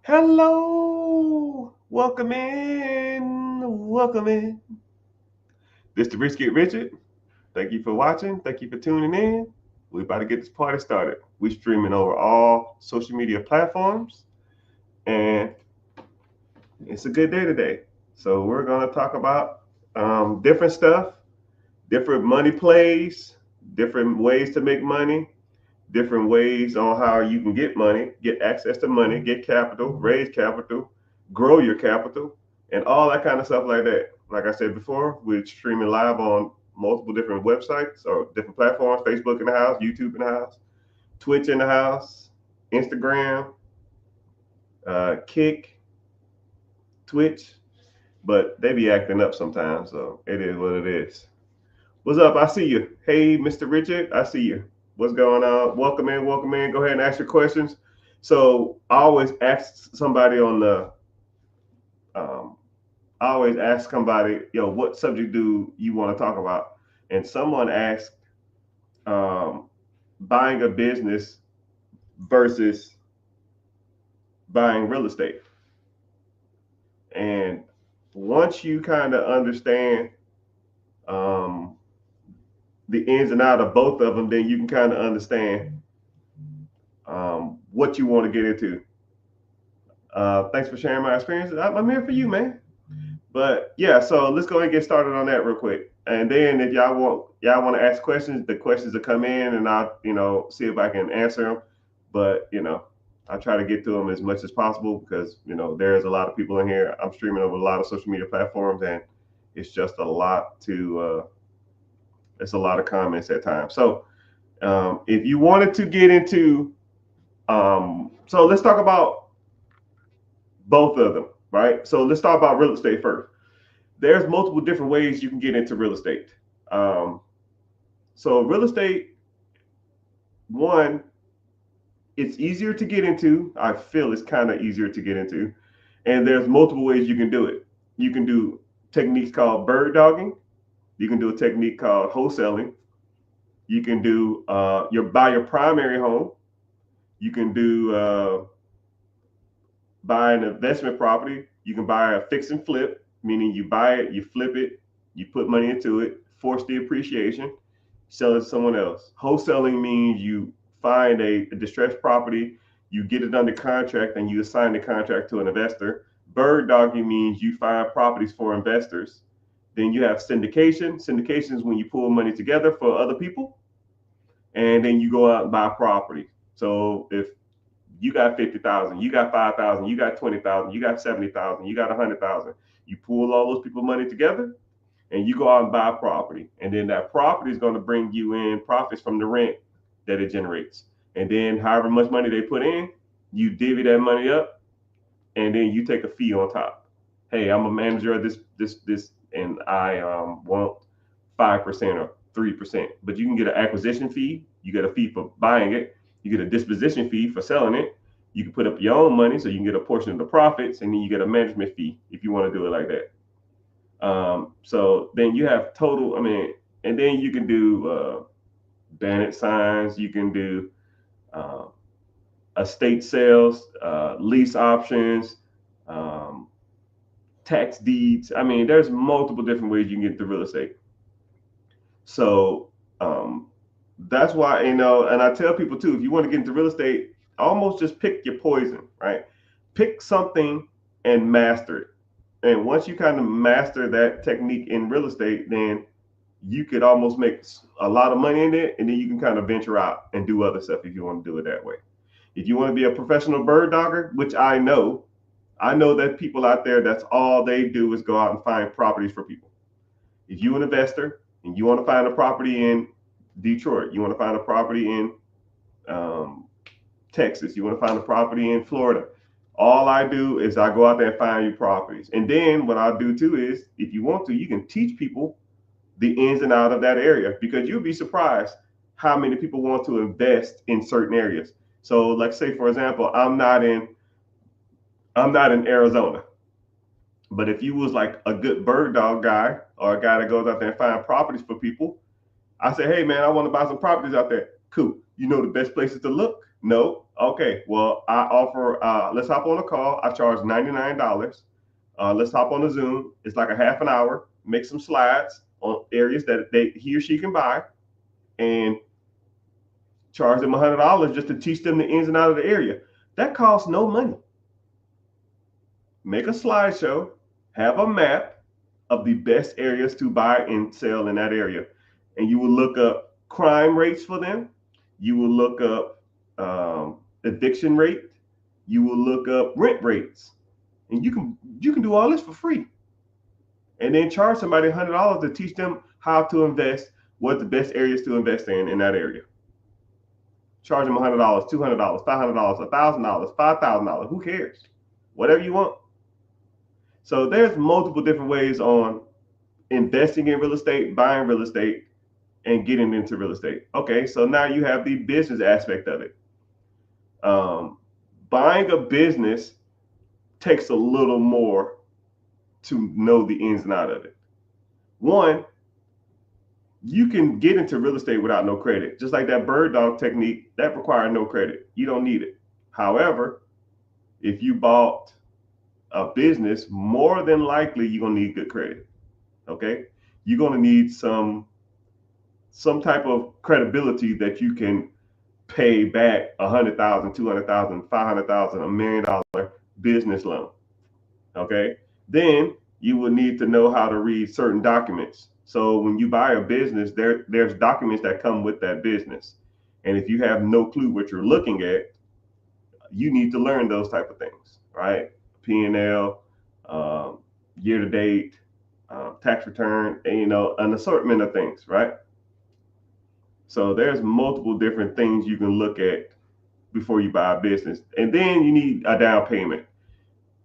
Hello, welcome in, welcome in. This the Rich Get Richard. Thank you for watching. Thank you for tuning in. We're about to get this party started. We're streaming over all social media platforms, and it's a good day today. So we're gonna talk about different stuff, different money plays, different ways to make money, different ways on how you can get money, get access to money, get capital, raise capital, grow your capital, and all that kind of stuff like that. Like I said before, we're streaming live on multiple different websites or different platforms: Facebook in the house, YouTube in the house, Twitch in the house, Instagram, Kick, Twitch. But they be acting up sometimes, so it is what it is. What's up? I see you. Hey, Mr. Richard, I see you. What's going on? Welcome in, welcome in. Go ahead and ask your questions. So I always ask somebody on the, um, I always ask somebody, what subject do you want to talk about? And someone asked, um, buying a business versus buying real estate. And once you kind of understand um, the ins and out of both of them, then you can kind of understand what you want to get into. Thanks for sharing my experiences. I'm here for you, man. But yeah, so let's go ahead and get started on that real quick. And then if y'all want to ask questions, the questions will come in, and I'll see if I can answer them. But I try to get to them as much as possible because there's a lot of people in here. I'm streaming over a lot of social media platforms, and it's just a lot to. It's a lot of comments at times. So if you wanted to get into, so let's talk about both of them, right? So let's talk about real estate first. There's multiple different ways you can get into real estate. Um, so real estate, one, it's easier to get into. I feel it's kind of easier to get into, and there's multiple ways you can do it. You can do techniques called bird dogging. You can do a technique called wholesaling. You can do buy your primary home. You can do buy an investment property. You can buy a fix and flip, meaning you buy it, you flip it, you put money into it, force the appreciation, sell it to someone else. Wholesaling means you find a distressed property, you get it under contract, and you assign the contract to an investor. Bird dogging means you find properties for investors. Then you have syndication. Syndication is when you pull money together for other people, and then you go out and buy property. So if you got 50,000, you got 5,000, you got 20,000, you got 70,000, you got 100,000. You pull all those people money together, and you go out and buy property, and then that property is going to bring you in profits from the rent that it generates, and then however much money they put in, you divvy that money up, and then you take a fee on top. Hey, I'm a manager of this, and I want 5% or 3%, but you can get an acquisition fee, you get a fee for buying it, you get a disposition fee for selling it. You can put up your own money so you can get a portion of the profits, and then you get a management fee if you want to do it like that. So then you have total. I mean, and then you can do bandit signs. You can do uh, estate sales, lease options, um, tax deeds. I mean, there's multiple different ways you can get into real estate. So that's why, and I tell people too, if you want to get into real estate, almost just pick your poison, right? Pick something and master it. And once you kind of master that technique in real estate, then you could almost make a lot of money in it, and then you can kind of venture out and do other stuff if you want to do it that way. If you want to be a professional bird dogger, which I know that people out there, that's all they do is go out and find properties for people. If you're an investor and you want to find a property in Detroit, you want to find a property in um, Texas, you want to find a property in Florida, all I do is I go out there and find you properties. And then what I'll do too is, if you want to, you can teach people the ins and out of that area, because you'll be surprised how many people want to invest in certain areas. So, like say for example, I'm not in Arizona, but if you was like a good bird dog guy or a guy that goes out there and find properties for people, I say, hey man, I want to buy some properties out there. Cool. You know the best places to look? No. Okay. Well, I offer. Let's hop on a call. I charge $99. Let's hop on a Zoom. It's like a half an hour. Make some slides on areas that he or she can buy, and charge them $100 just to teach them the ins and outs of the area. That costs no money. Make a slideshow. Have a map of the best areas to buy and sell in that area, and you will look up crime rates for them. You will look up eviction rate. You will look up rent rates, and you can do all this for free, and then charge somebody $100 to teach them how to invest, what the best areas to invest in that area. Charge them $100, $200, $500, $1,000, $5,000. Who cares? Whatever you want. So there's multiple different ways on investing in real estate, buying real estate, and getting into real estate. Okay, so now you have the business aspect of it. Buying a business takes a little more to know the ins and outs of it. One, you can get into real estate without no credit. Just like that bird dog technique, that requires no credit. You don't need it. However, if you bought a business, more than likely you're gonna need good credit. Okay, you're gonna need some type of credibility that you can pay back $100,000, $200,000, $500,000, $1 million business loan. Okay, then you will need to know how to read certain documents. So when you buy a business, there's documents that come with that business, and if you have no clue what you're looking at, you need to learn those type of things, right? P&L, year to date, tax return, and an assortment of things, right? So there's multiple different things you can look at before you buy a business, and then you need a down payment.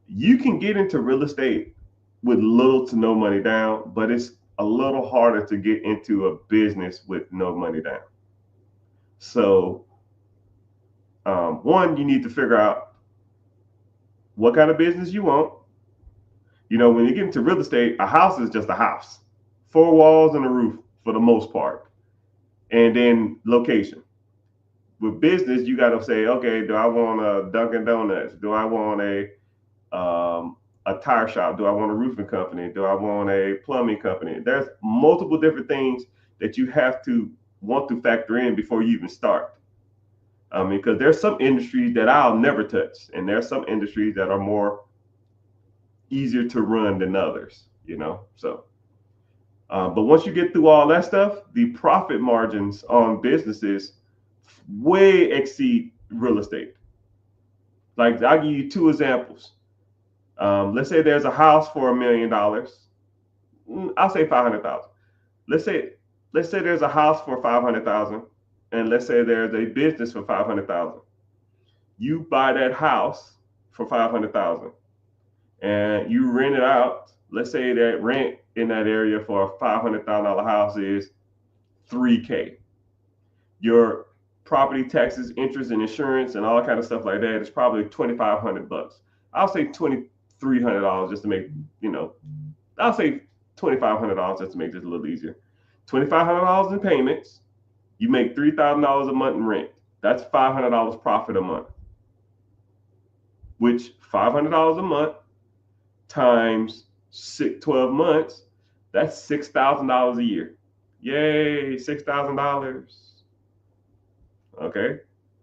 You can get into real estate with little to no money down, but it's a little harder to get into a business with no money down. So, one, you need to figure out what kind of business you want. When you get into real estate, a house is just a house, four walls and a roof for the most part, and then location. With business, you got to say, okay, do I want a Dunkin' Donuts? Do I want a tire shop? Do I want a roofing company? Do I want a plumbing company? There's multiple different things that you have to want to factor in before you even start. Because there's some industries that I'll never touch, and there's some industries that are more easier to run than others, So, but once you get through all that stuff, the profit margins on businesses way exceed real estate. Like, I'll give you two examples. Let's say there's a house for $1 million. I'll say 500,000. Let's say there's a house for 500,000, and let's say there's a business for 500,000. You buy that house for 500,000, and you rent it out. Let's say that rent in that area for a $500,000 house is $3,000. Your property taxes, interest, and insurance, and all kind of stuff like that is probably $2,500. I'll say $2,300 just to make, I'll say $2,500 just to make this a little easier. $2,500 in payments. You make $3,000 a month in rent. That's $500 profit a month. Which $500 a month times 12 months, that's $6,000 a year. Yay, $6,000. Okay.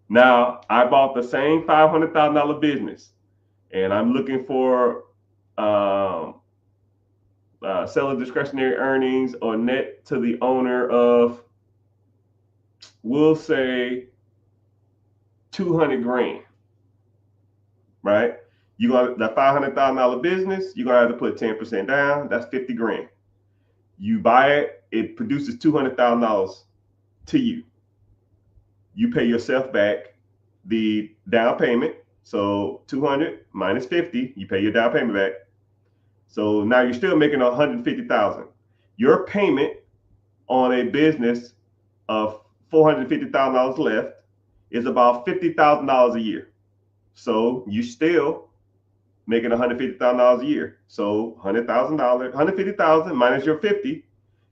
Now I bought the same $500,000 business, and I'm looking for selling discretionary earnings or net to the owner of, we'll say, 200 grand. Right? You got that $500,000 business. You're gonna have to put 10% down. That's 50 grand. You buy it. It produces $200,000 to you. You pay yourself back the down payment. So 200 minus 50, you pay your down payment back. So now you're still making 150,000. Your payment on a business of $450,000 left is about $50,000 a year. So you still making $150,000 a year. So $100,000, $150,000 minus your 50,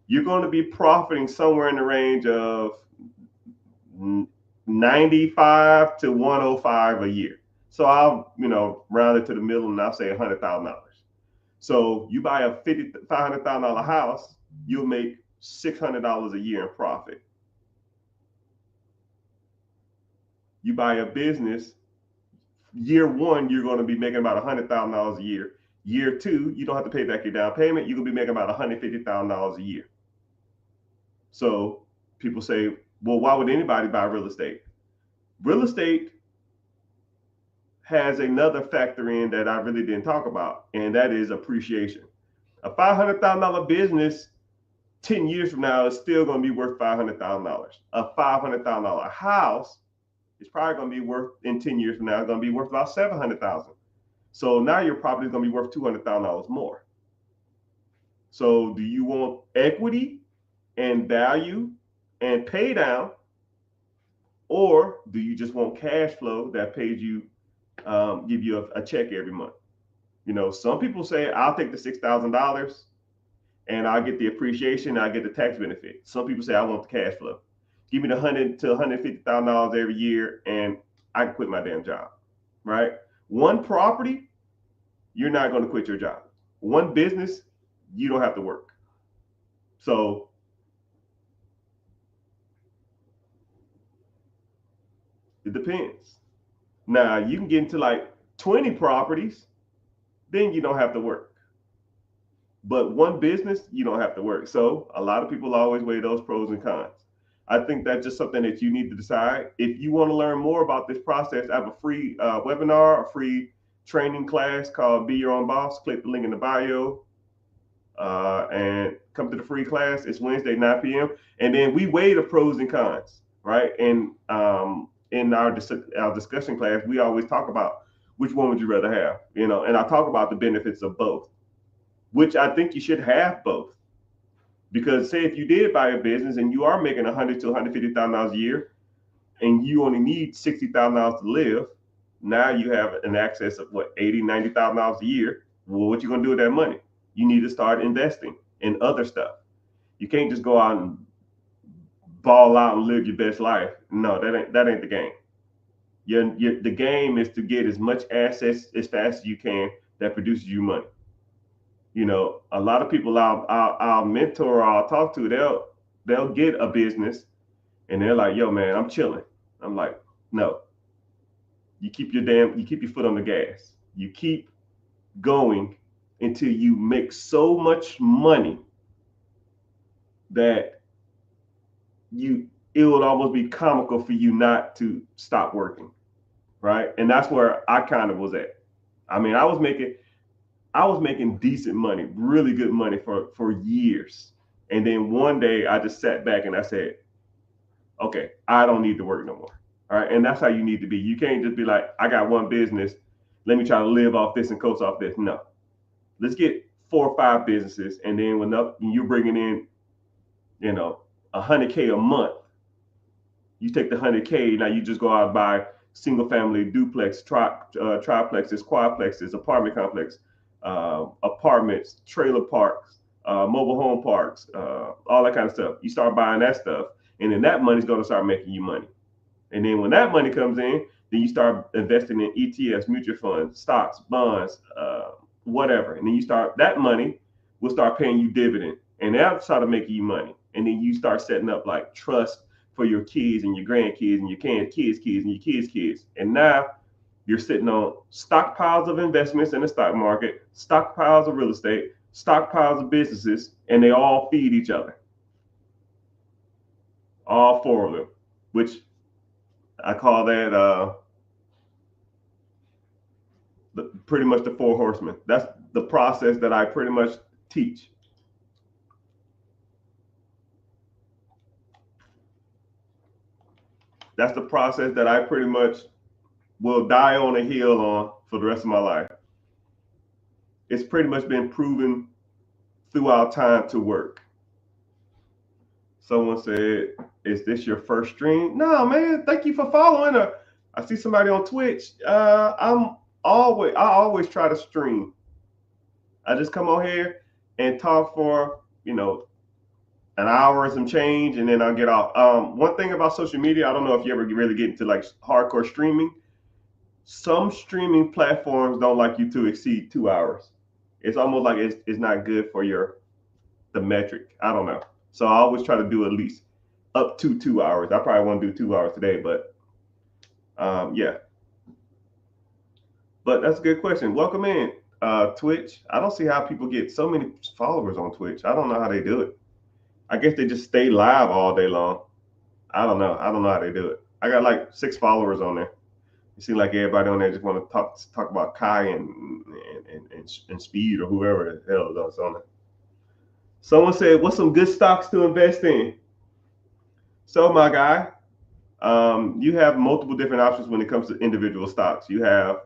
you're going to be profiting somewhere in the range of 95 to 105 a year. So I'll, round it to the middle and I'll say $100,000. So you buy a $500,000 house, you'll make $600 a year in profit. You buy a business, year one, you're going to be making about $100,000 a year. Year two, you don't have to pay back your down payment. You're going to be making about $150,000 a year. So people say, well, why would anybody buy real estate? Real estate has another factor in that I really didn't talk about, and that is appreciation. A $500,000 business 10 years from now is still going to be worth $500,000. A $500,000 house is probably going to be worth, in 10 years from now, going to be worth about $700,000. So now your property is going to be worth $200,000 more. So do you want equity and value and pay down, or do you just want cash flow that pays you, give you a check every month? Some people say, I'll take the $6,000 and I'll get the appreciation, I'll get the tax benefit. Some people say, I want the cash flow. Give me the $100,000 to $150,000 every year and I can quit my damn job, right? One property, you're not going to quit your job. One business, you don't have to work. So it depends. Now you can get into like 20 properties, then you don't have to work. But one business, you don't have to work. So a lot of people always weigh those pros and cons. I think that's just something that you need to decide. If you want to learn more about this process, I have a free webinar, a free training class called Be Your Own Boss. Click the link in the bio and come to the free class. It's Wednesday, 9 p.m. And then we weigh the pros and cons, right? And in our discussion class, we always talk about which one would you rather have, and I talk about the benefits of both, which I think you should have both. Because say if you did buy a business and you are making $100,000 to $150,000 a year and you only need $60,000 to live, now you have an excess of what, $80,000, $90,000 a year. Well, what you gonna do with that money? You need to start investing in other stuff. You can't just go out and ball out and live your best life. No, that ain't the game. The game is to get as much assets as fast as you can that produces you money. A lot of people I'll mentor or I'll talk to, they'll get a business and they're like, yo, man, I'm chilling. I'm like, no, you keep your foot on the gas. You keep going until you make so much money that it would almost be comical for you not to stop working. Right. And that's where I kind of was at. I mean, I was making decent money, really good money for years. And then one day I just sat back and I said, okay, I don't need to work no more. All right. And that's how you need to be. You can't just be like, I got one business. Let me try to live off this and coast off this. No, let's get 4 or 5 businesses. And then when you're bringing in, $100K a month, you take the $100K. Now you just go out and buy single family duplex, triplexes, quadplexes, apartment complex, apartments, trailer parks, mobile home parks, all that kind of stuff. You start buying that stuff, and then that money's going to start making you money. And then when that money comes in, then you start investing in ETFs, mutual funds, stocks, bonds, whatever. And then that money will start paying you dividend, and that'll start making you money. And then you start setting up like trust for your kids and your grandkids and your kids' kids and your kids' kids. And now you're sitting on stockpiles of investments in the stock market, stockpiles of real estate, stockpiles of businesses, and they all feed each other. All 4 of them, which I call that pretty much the 4 horsemen. That's the process that I pretty much teach. That's the process that I pretty much will die on a hill on for the rest of my life. It's pretty much been proven throughout time to work. Someone said, is this your first stream? No, man, thank you for following. I see somebody on Twitch. I always try to stream. I just come on here and talk for, an hour and some change, and then I'll get off. One thing about social media, I don't know if you ever really get into like hardcore streaming. Some streaming platforms don't like you to exceed 2 hours. It's almost like it's not good for the metric. I don't know. So I always try to do at least up to 2 hours. I probably won't do 2 hours today, but yeah. But that's a good question. Welcome in, Twitch. I don't see how people get so many followers on Twitch. I don't know how they do it. I guess they just stay live all day long. I don't know. I don't know how they do it. I got like 6 followers on there. It seems like everybody on there just want to talk about Kai and Speed or whoever the hell is on there. Someone said, "What's some good stocks to invest in?" So, my guy, you have multiple different options when it comes to individual stocks. You have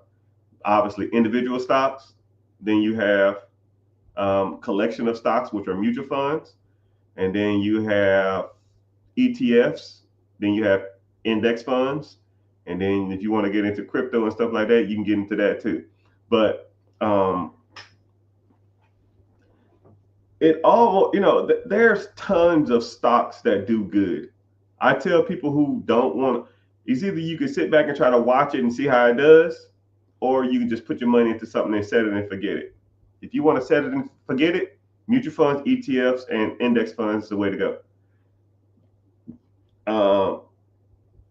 obviously individual stocks. Then you have collection of stocks, which are mutual funds. And then you have ETFs. Then you have index funds. And then if you want to get into crypto and stuff like that, you can get into that too. But it all, there's tons of stocks that do good. I tell people who don't want, it's either you can sit back and try to watch it and see how it does, or you can just put your money into something and set it and forget it. If you want to set it and forget it, mutual funds, ETFs, and index funds is the way to go.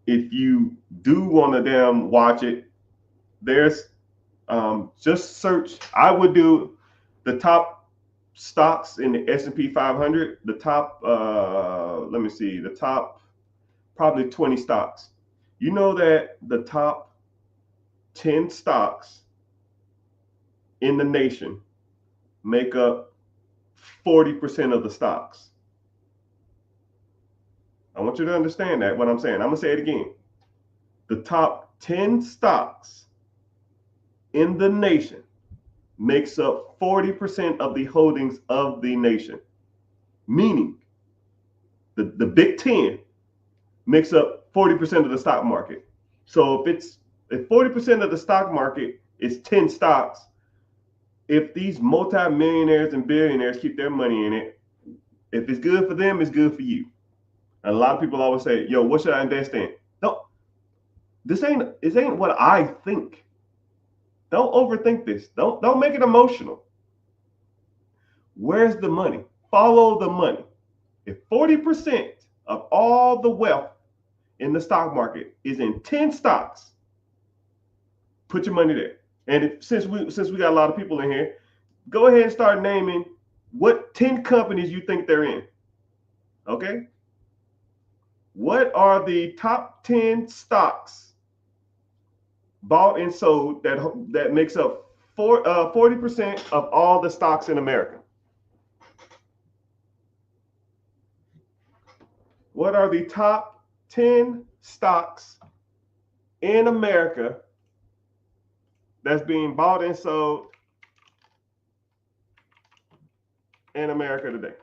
If you do want to watch it, there's just search. I would do the top stocks in the S&P 500, the top, let me see, the top probably 20 stocks. You know that the top 10 stocks in the nation make up 40% of the stocks. I want you to understand that, what I'm saying. I'm going to say it again. The top 10 stocks in the nation makes up 40% of the holdings of the nation. Meaning, the Big 10 makes up 40% of the stock market. So if 40% of the stock market is 10 stocks, if these multi-millionaires and billionaires keep their money in it, if it's good for them, it's good for you. And a lot of people always say, "Yo, what should I invest in?" No, this ain't what I think. Don't overthink this. Don't make it emotional. Where's the money? Follow the money. If 40% of all the wealth in the stock market is in 10 stocks, put your money there. And since we got a lot of people in here, go ahead and start naming what 10 companies you think they're in. Okay? What are the top 10 stocks bought and sold that makes up 40% of all the stocks in America? What are the top 10 stocks in America that's being bought and sold in America today?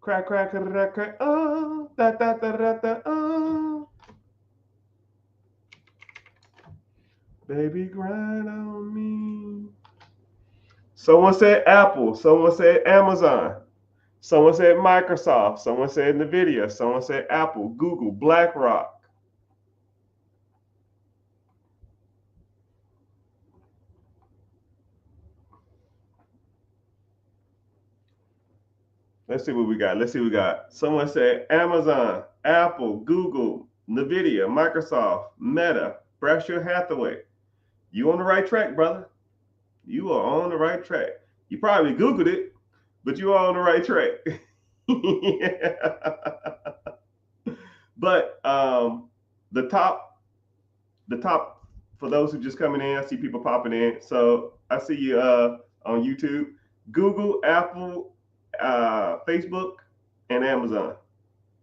Crack, crack, crack, crack, oh, da, da, da, da, da, oh. Baby, grind on me. Someone said Apple. Someone said Amazon. Someone said Microsoft. Someone said NVIDIA. Someone said Apple, Google, BlackRock. Let's see what we got. Someone said Amazon, Apple, Google, NVIDIA, Microsoft, Meta, Berkshire Hathaway. You on the right track, brother. You are on the right track. You probably Googled it, but you are on the right track. But the top, for those who just coming in, I see people popping in. So I see you on YouTube, Google, Apple, Facebook, and Amazon.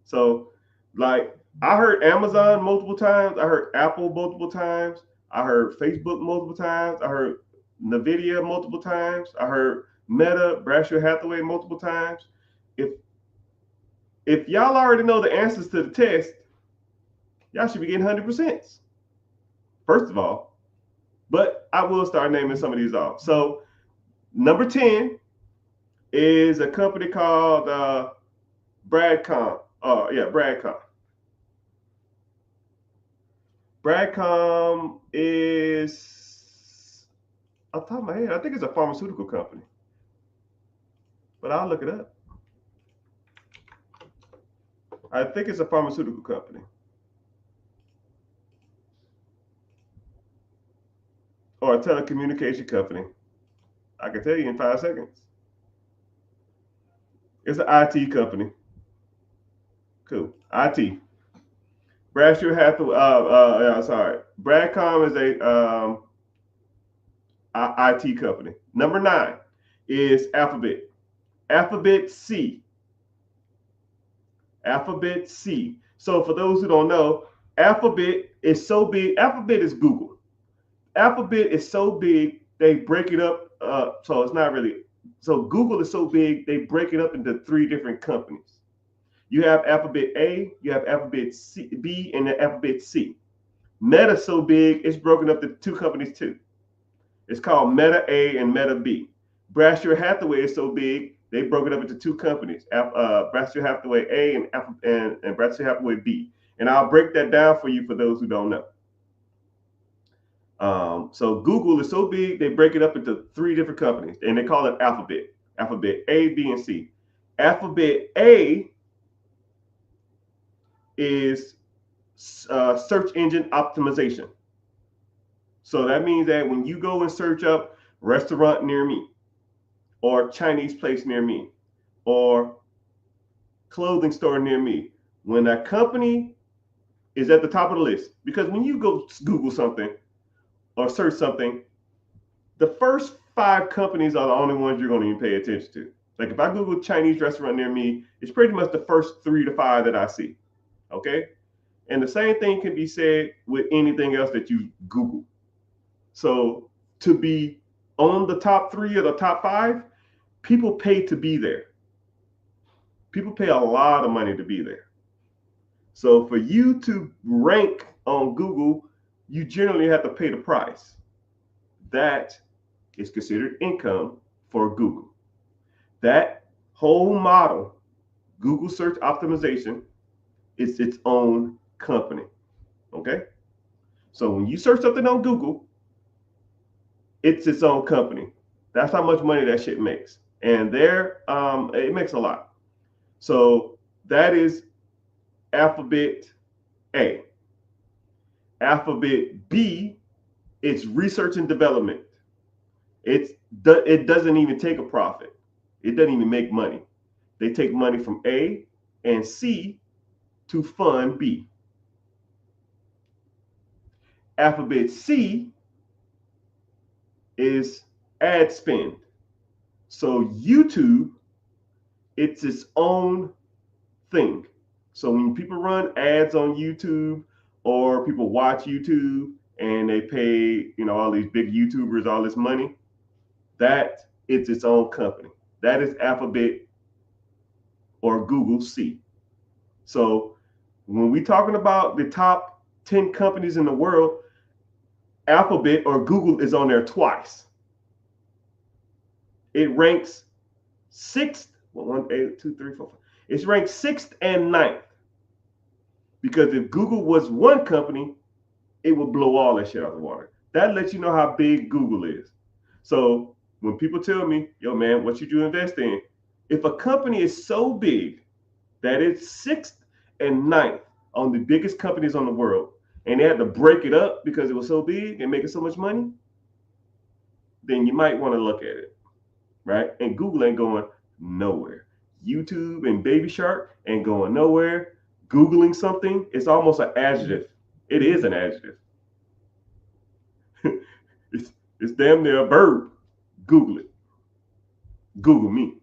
So like I heard Amazon multiple times, I heard Apple multiple times, I heard Facebook multiple times, I heard NVIDIA multiple times, I heard Meta, Berkshire Hathaway multiple times. If y'all already know the answers to the test, y'all should be getting 100%. First of all, but I will start naming some of these off. So number 10 is a company called Bradcom. Yeah, Bradcom. Bradcom is, off the top of my head, I think it's a pharmaceutical company, but I'll look it up. I think it's a pharmaceutical company or a telecommunication company. I can tell you in 5 seconds. It's an IT company. Cool. IT. Bradshaw Hathaway. Sorry. Bradcom is a IT company. Number 9 is Alphabet. Alphabet C. Alphabet C. So for those who don't know, Alphabet is so big. Alphabet is Google. Alphabet is so big they break it up. So it's not really. So Google is so big they break it up into 3 different companies. You have Alphabet A, you have Alphabet C, B, and then Alphabet C. Meta is so big it's broken up to 2 companies too. It's called Meta A and Meta B. Bradshaw Hathaway is so big they broke it up into 2 companies, Bradshaw Hathaway A and Bradshaw Hathaway B. And I'll break that down for you for those who don't know. So Google is so big they break it up into 3 different companies, and they call it Alphabet. Alphabet A, B, and C. Alphabet A is search engine optimization. So that means that when you go and search up restaurant near me, or Chinese place near me, or clothing store near me, when that company is at the top of the list, because when you go Google something or search something, the first 5 companies are the only ones you're going to even pay attention to. Like if I Google Chinese restaurant near me, it's pretty much the first 3 to 5 that I see. Okay? And the same thing can be said with anything else that you Google. So to be on the top 3 or the top 5, people pay to be there. People pay a lot of money to be there. So for you to rank on Google, you generally have to pay the price. That is considered income for Google. That whole model, Google search optimization, is its own company. Okay? So when you search something on Google, it's its own company. That's how much money that shit makes. And it makes a lot. So that is Alphabet A. Alphabet B, it's research and development. It doesn't even take a profit. It doesn't even make money. They take money from A and C to fund B. Alphabet C is ad spend. So YouTube, it's its own thing. So when people run ads on YouTube or people watch YouTube and they pay, all these big YouTubers all this money, that it's its own company. That is Alphabet or Google C. So when we're talking about the top 10 companies in the world, Alphabet or Google is on there twice. It ranks 6th, 1, 8, 2, 3, 4, 5. It's ranked 6th and 9th. Because if Google was one company, it would blow all that shit out of the water. That lets you know how big Google is. So when people tell me, yo man, what should you invest in? If a company is so big that it's 6th and 9th on the biggest companies on the world, and they had to break it up because it was so big and making so much money, then you might want to look at it, right? And Google ain't going nowhere. YouTube and Baby Shark ain't going nowhere. Googling something, it's almost an adjective. It is an adjective. it's damn near a verb. Google it. Google me.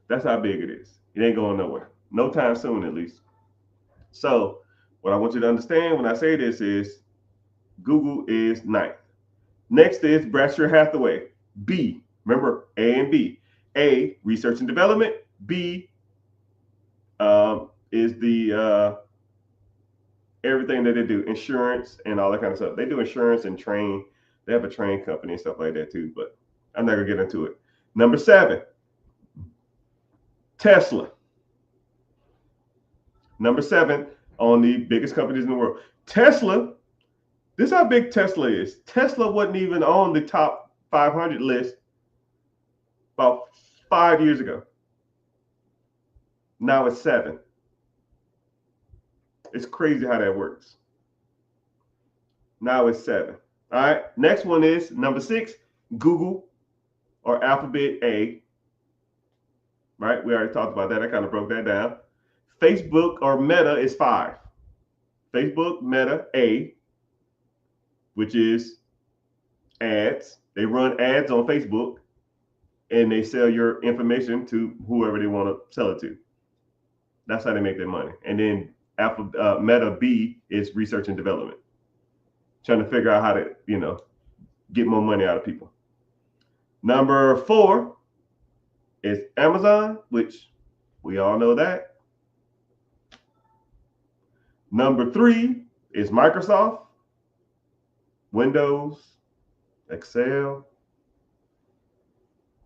That's how big it is. It ain't going nowhere. No time soon, at least. So what I want you to understand when I say this is Google is 9th. Next is Bradshaw Hathaway. B. Remember, A and B. A, research and development. B is the everything that they do, insurance and all that kind of stuff. They do insurance and train. They have a train company and stuff like that too, but I'm not gonna get into it. Number 7, Tesla. Number 7 on the biggest companies in the world. Tesla, this is how big Tesla is. Tesla wasn't even on the top 500 list about 5 years ago. Now it's 7. It's crazy how that works. Now it's 7. All right. Next one is number 6, Google or Alphabet A. Right. We already talked about that. I kind of broke that down. Facebook or Meta is 5. Facebook, Meta, A, which is ads. They run ads on Facebook and they sell your information to whoever they want to sell it to. That's how they make their money. And then Meta B is research and development, trying to figure out how to, get more money out of people. Number 4 is Amazon, which we all know that. Number 3 is Microsoft, Windows, Excel,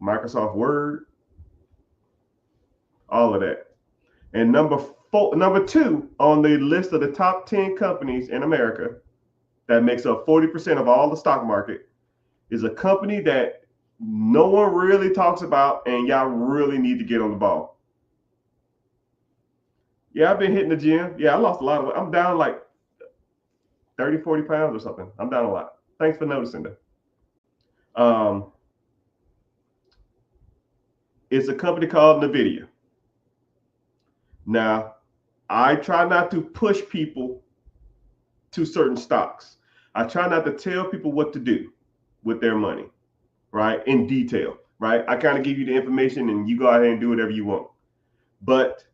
Microsoft Word, all of that. And number 2 on the list of the top 10 companies in America that makes up 40% of all the stock market is a company that no one really talks about, and y'all really need to get on the ball. Yeah, I've been hitting the gym. Yeah, I lost a lot of weight. I'm down like 30, 40 pounds or something. I'm down a lot. Thanks for noticing that. It's a company called NVIDIA. Now, I try not to push people to certain stocks. I try not to tell people what to do with their money, right? In detail, right? I kind of give you the information and you go ahead and do whatever you want. But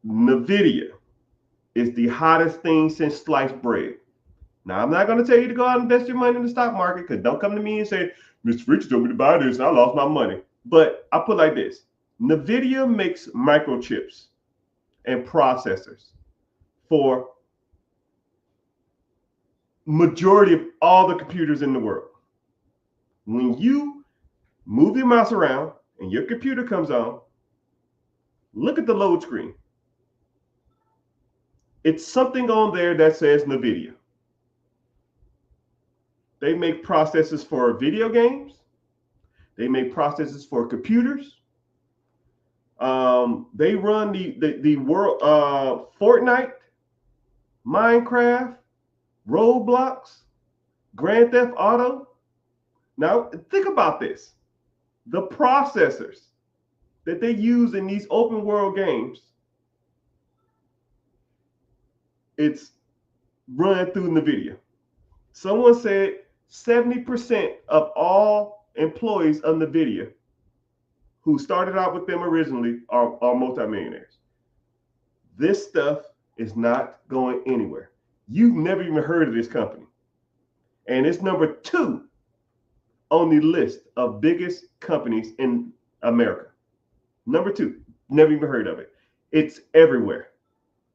NVIDIA is the hottest thing since sliced bread. Now, I'm not going to tell you to go out and invest your money in the stock market, because don't come to me and say, Mr. Rich told me to buy this and I lost my money. But I put it like this. NVIDIA makes microchips and processors for majority of all the computers in the world. When you move your mouse around and your computer comes on, look at the load screen. It's something on there that says NVIDIA. They make processors for video games. They make processors for computers. They run the world Fortnite, Minecraft, Roblox, Grand Theft Auto. Now think about this. The processors that they use in these open world games, it's run through NVIDIA. Someone said 70% of all employees of NVIDIA who started out with them originally are multimillionaires. This stuff is not going anywhere. You've never even heard of this company. And it's number 2 on the list of biggest companies in America. Number 2, never even heard of it. It's everywhere.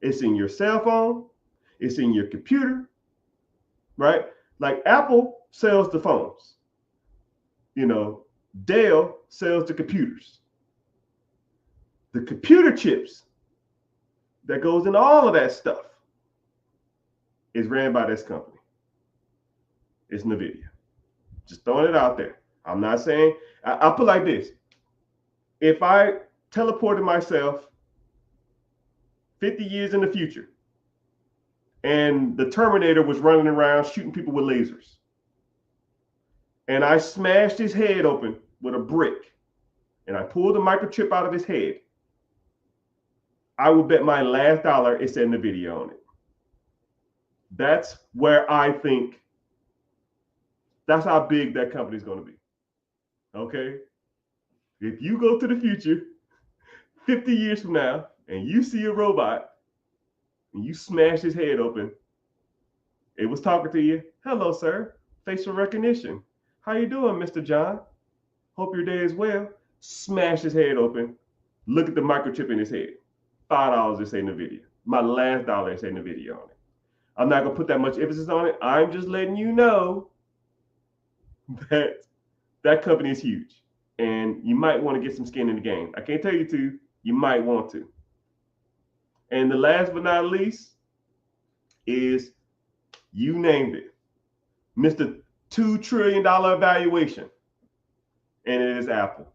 It's in your cell phone. It's in your computer, right? Like Apple sells the phones. Dell sells the computers. The computer chips that goes in all of that stuff is ran by this company. It's NVIDIA. Just throwing it out there. I'm not saying, I'll put it like this. If I teleported myself 50 years in the future and the Terminator was running around shooting people with lasers, and I smashed his head open with a brick, and I pulled the microchip out of his head, I would bet my last dollar it said NVIDIA on it. That's where I think, that's how big that company is going to be. Okay? If you go to the future 50 years from now and you see a robot and you smash his head open, it was talking to you. Hello, sir. Facial recognition. How you doing, Mr. John? Hope your day is well. Smash his head open. Look at the microchip in his head. $5 it say NVIDIA. My last dollar it say NVIDIA on it. I'm not going to put that much emphasis on it. I'm just letting you know that that company is huge. And you might want to get some skin in the game. I can't tell you to, you might want to. And the last but not least is, you named it, Mr. $2 trillion valuation. And it is Apple.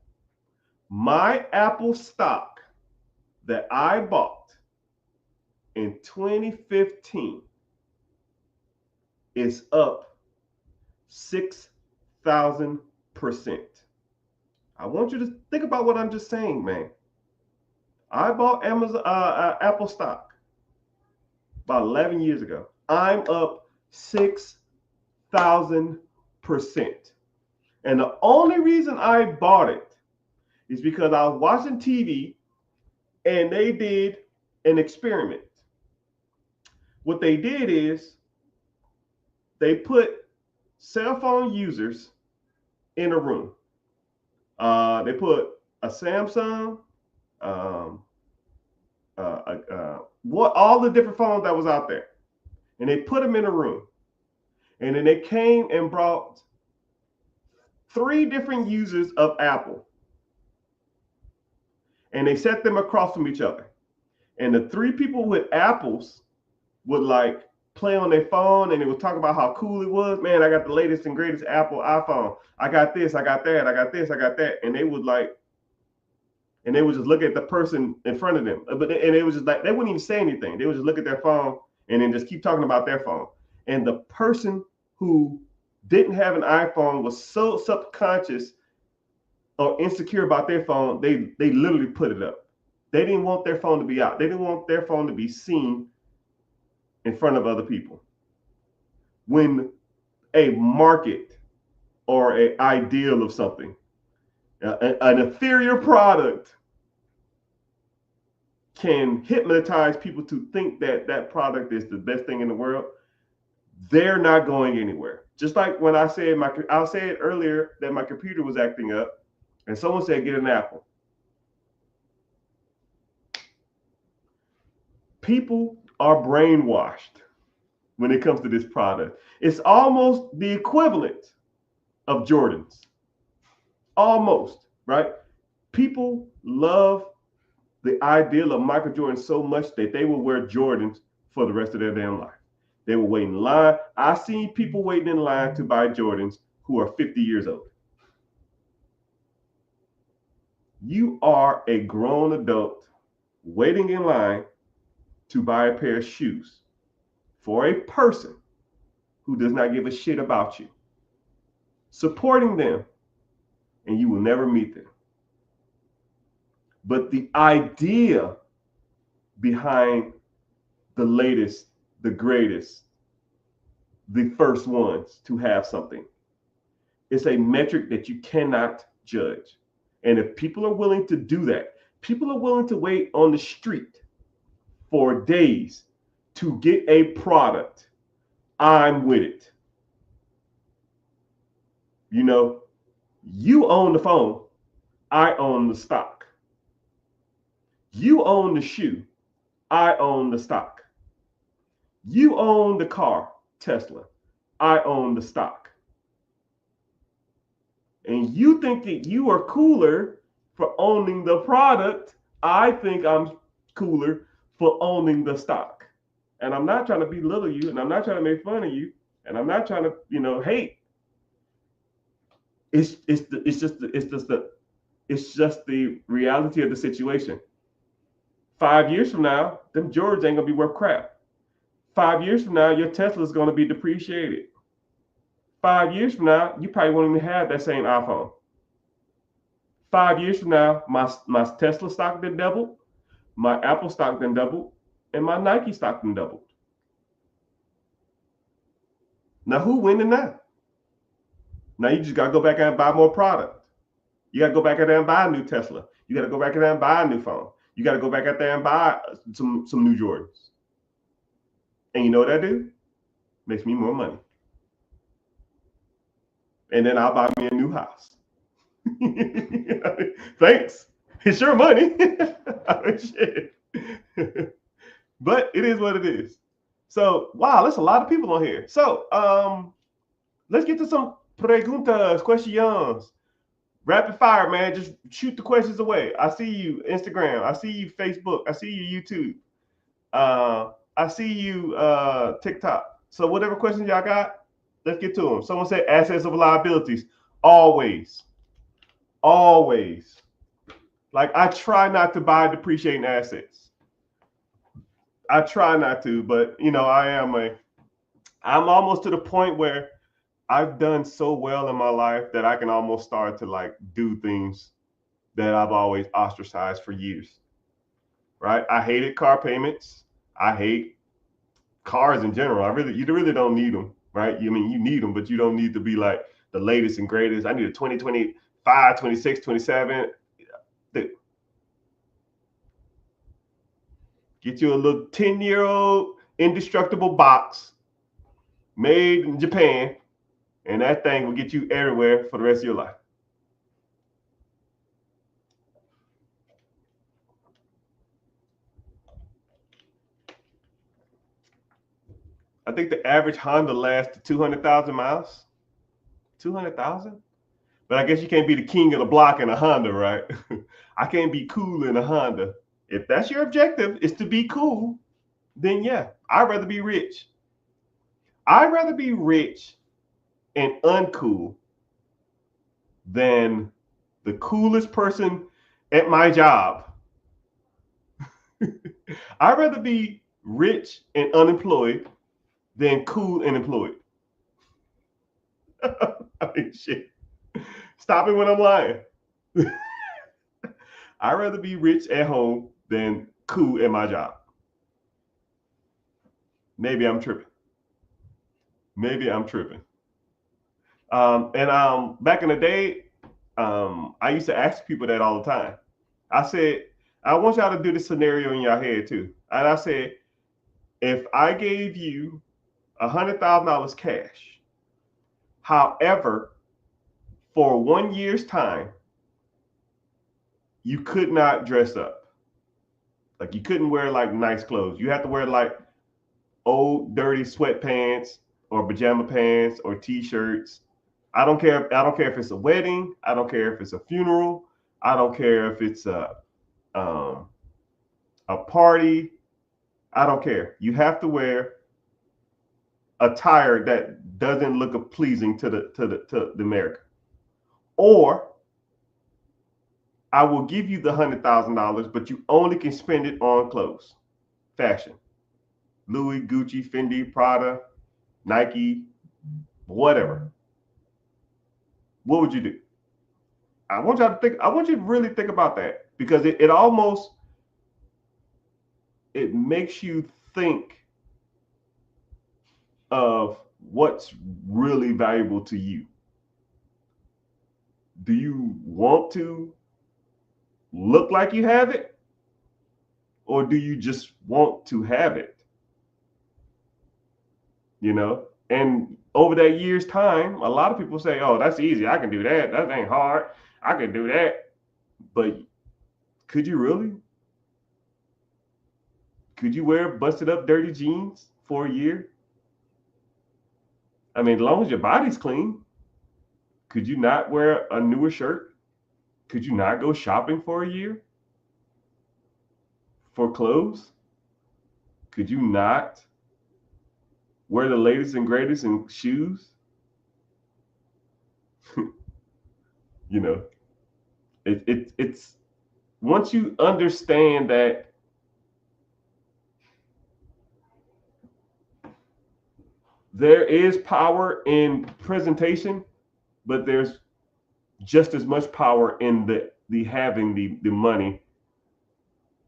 My Apple stock that I bought in 2015 is up 6,000%. I want you to think about what I'm just saying, man. I bought Apple stock about 11 years ago. I'm up 6,000%. And the only reason I bought it is because I was watching TV and they did an experiment. What they did is they put cell phone users in a room. They put a Samsung, all the different phones that was out there, and they put them in a room. And then they came and brought 3 different users of Apple, and they set them across from each other. And the 3 people with Apples would like play on their phone, and they would talk about how cool it was. Man, I got the latest and greatest Apple iPhone. I got this, I got that, I got this, I got that. And they would just look at the person in front of them. And it was just like, they wouldn't even say anything. They would just look at their phone and then just keep talking about their phone. And the person who didn't have an iPhone was so subconscious or insecure about their phone, they literally put it up. They didn't want their phone to be out. They didn't want their phone to be seen in front of other people. When a market or an ideal of something, an inferior product, can hypnotize people to think that that product is the best thing in the world, they're not going anywhere. Just like when I said earlier that my computer was acting up, and someone said, get an Apple. People are brainwashed when it comes to this product. It's almost the equivalent of Jordans. Almost, right? People love the ideal of Michael Jordan so much that they will wear Jordans for the rest of their damn life. They will wait in line. I've seen people waiting in line to buy Jordans who are 50 years old. You are a grown adult waiting in line to buy a pair of shoes for a person who does not give a shit about you, supporting them, and you will never meet them. But the idea behind the latest, the greatest, the first ones to have something, is a metric that you cannot judge. And if people are willing to do that, people are willing to wait on the street for days to get a product, I'm with it. You know, you own the phone, I own the stock. You own the shoe, I own the stock. You own the car, Tesla, I own the stock. And you think that you are cooler for owning the product. I think I'm cooler for owning the stock. And I'm not trying to belittle you, and I'm not trying to make fun of you, and I'm not trying to, hate. It's just the reality of the situation. 5 years from now, them Jordans ain't gonna be worth crap. 5 years from now, your Tesla is gonna be depreciated. 5 years from now, you probably won't even have that same iPhone. 5 years from now, my Tesla stock then doubled, my Apple stock then doubled, and my Nike stock then doubled. Now, who winning now? Now you just gotta go back and buy more product. You gotta go back out there and buy a new Tesla. You gotta go back out there and buy a new phone. You gotta go back out there and buy some new Jordans. And you know what I do? Makes me more money. And then I'll buy me a new house. Thanks. It's your money. Shit. But it is what it is. So, wow, there's a lot of people on here. So, let's get to some preguntas, questions. Rapid fire, man. Just shoot the questions away. I see you, Instagram. I see you, Facebook. I see you, YouTube. I see you, TikTok. So whatever questions y'all got, let's get to them. Someone said assets over liabilities. Always. Always. Like, I try not to buy depreciating assets. I try not to, but I'm almost to the point where I've done so well in my life that I can almost start to like do things that I've always ostracized for years. Right? I hated car payments. I hate cars in general. You really don't need them, right? You need them, but you don't need to be like the latest and greatest. I need a 2025, 26, 27. Get you a little 10-year-old indestructible box made in Japan, and that thing will get you everywhere for the rest of your life. I think the average Honda lasts 200,000 miles. 200,000? But I guess you can't be the king of the block in a Honda, right? I can't be cool in a Honda. If that's your objective, is to be cool, then yeah, I'd rather be rich. I'd rather be rich and uncool than the coolest person at my job. I'd rather be rich and unemployed than cool and employed. I mean, shit. Stop it when I'm lying. I'd rather be rich at home than cool at my job. Maybe I'm tripping. Back in the day, I used to ask people that all the time. I said, I want y'all to do this scenario in your head too. And I said, if I gave you $100,000 cash, however, for 1 year's time, you could not dress up. Like, you couldn't wear like nice clothes. You have to wear like old dirty sweatpants or pajama pants or t-shirts. I don't care if it's a wedding. I don't care if it's a funeral. I don't care if it's a party. I don't care. You have to wear attire that doesn't look pleasing to the American. Or I will give you the $100,000, but you only can spend it on clothes, fashion, Louis, Gucci, Fendi, Prada, Nike, whatever. What would you do? I want you to really think about that, because it makes you think of what's really valuable to you. Do you want to look like you have it, or do you just want to have it? And over that year's time, a lot of people say, oh, that's easy, I can do that, that ain't hard, I can do that. But could you really? Could you wear busted up dirty jeans for a year? I mean, as long as your body's clean. Could you not wear a newer shirt? Could you not go shopping for a year for clothes? Could you not wear the latest and greatest in shoes? It's once you understand that there is power in presentation, but there's just as much power in the having the money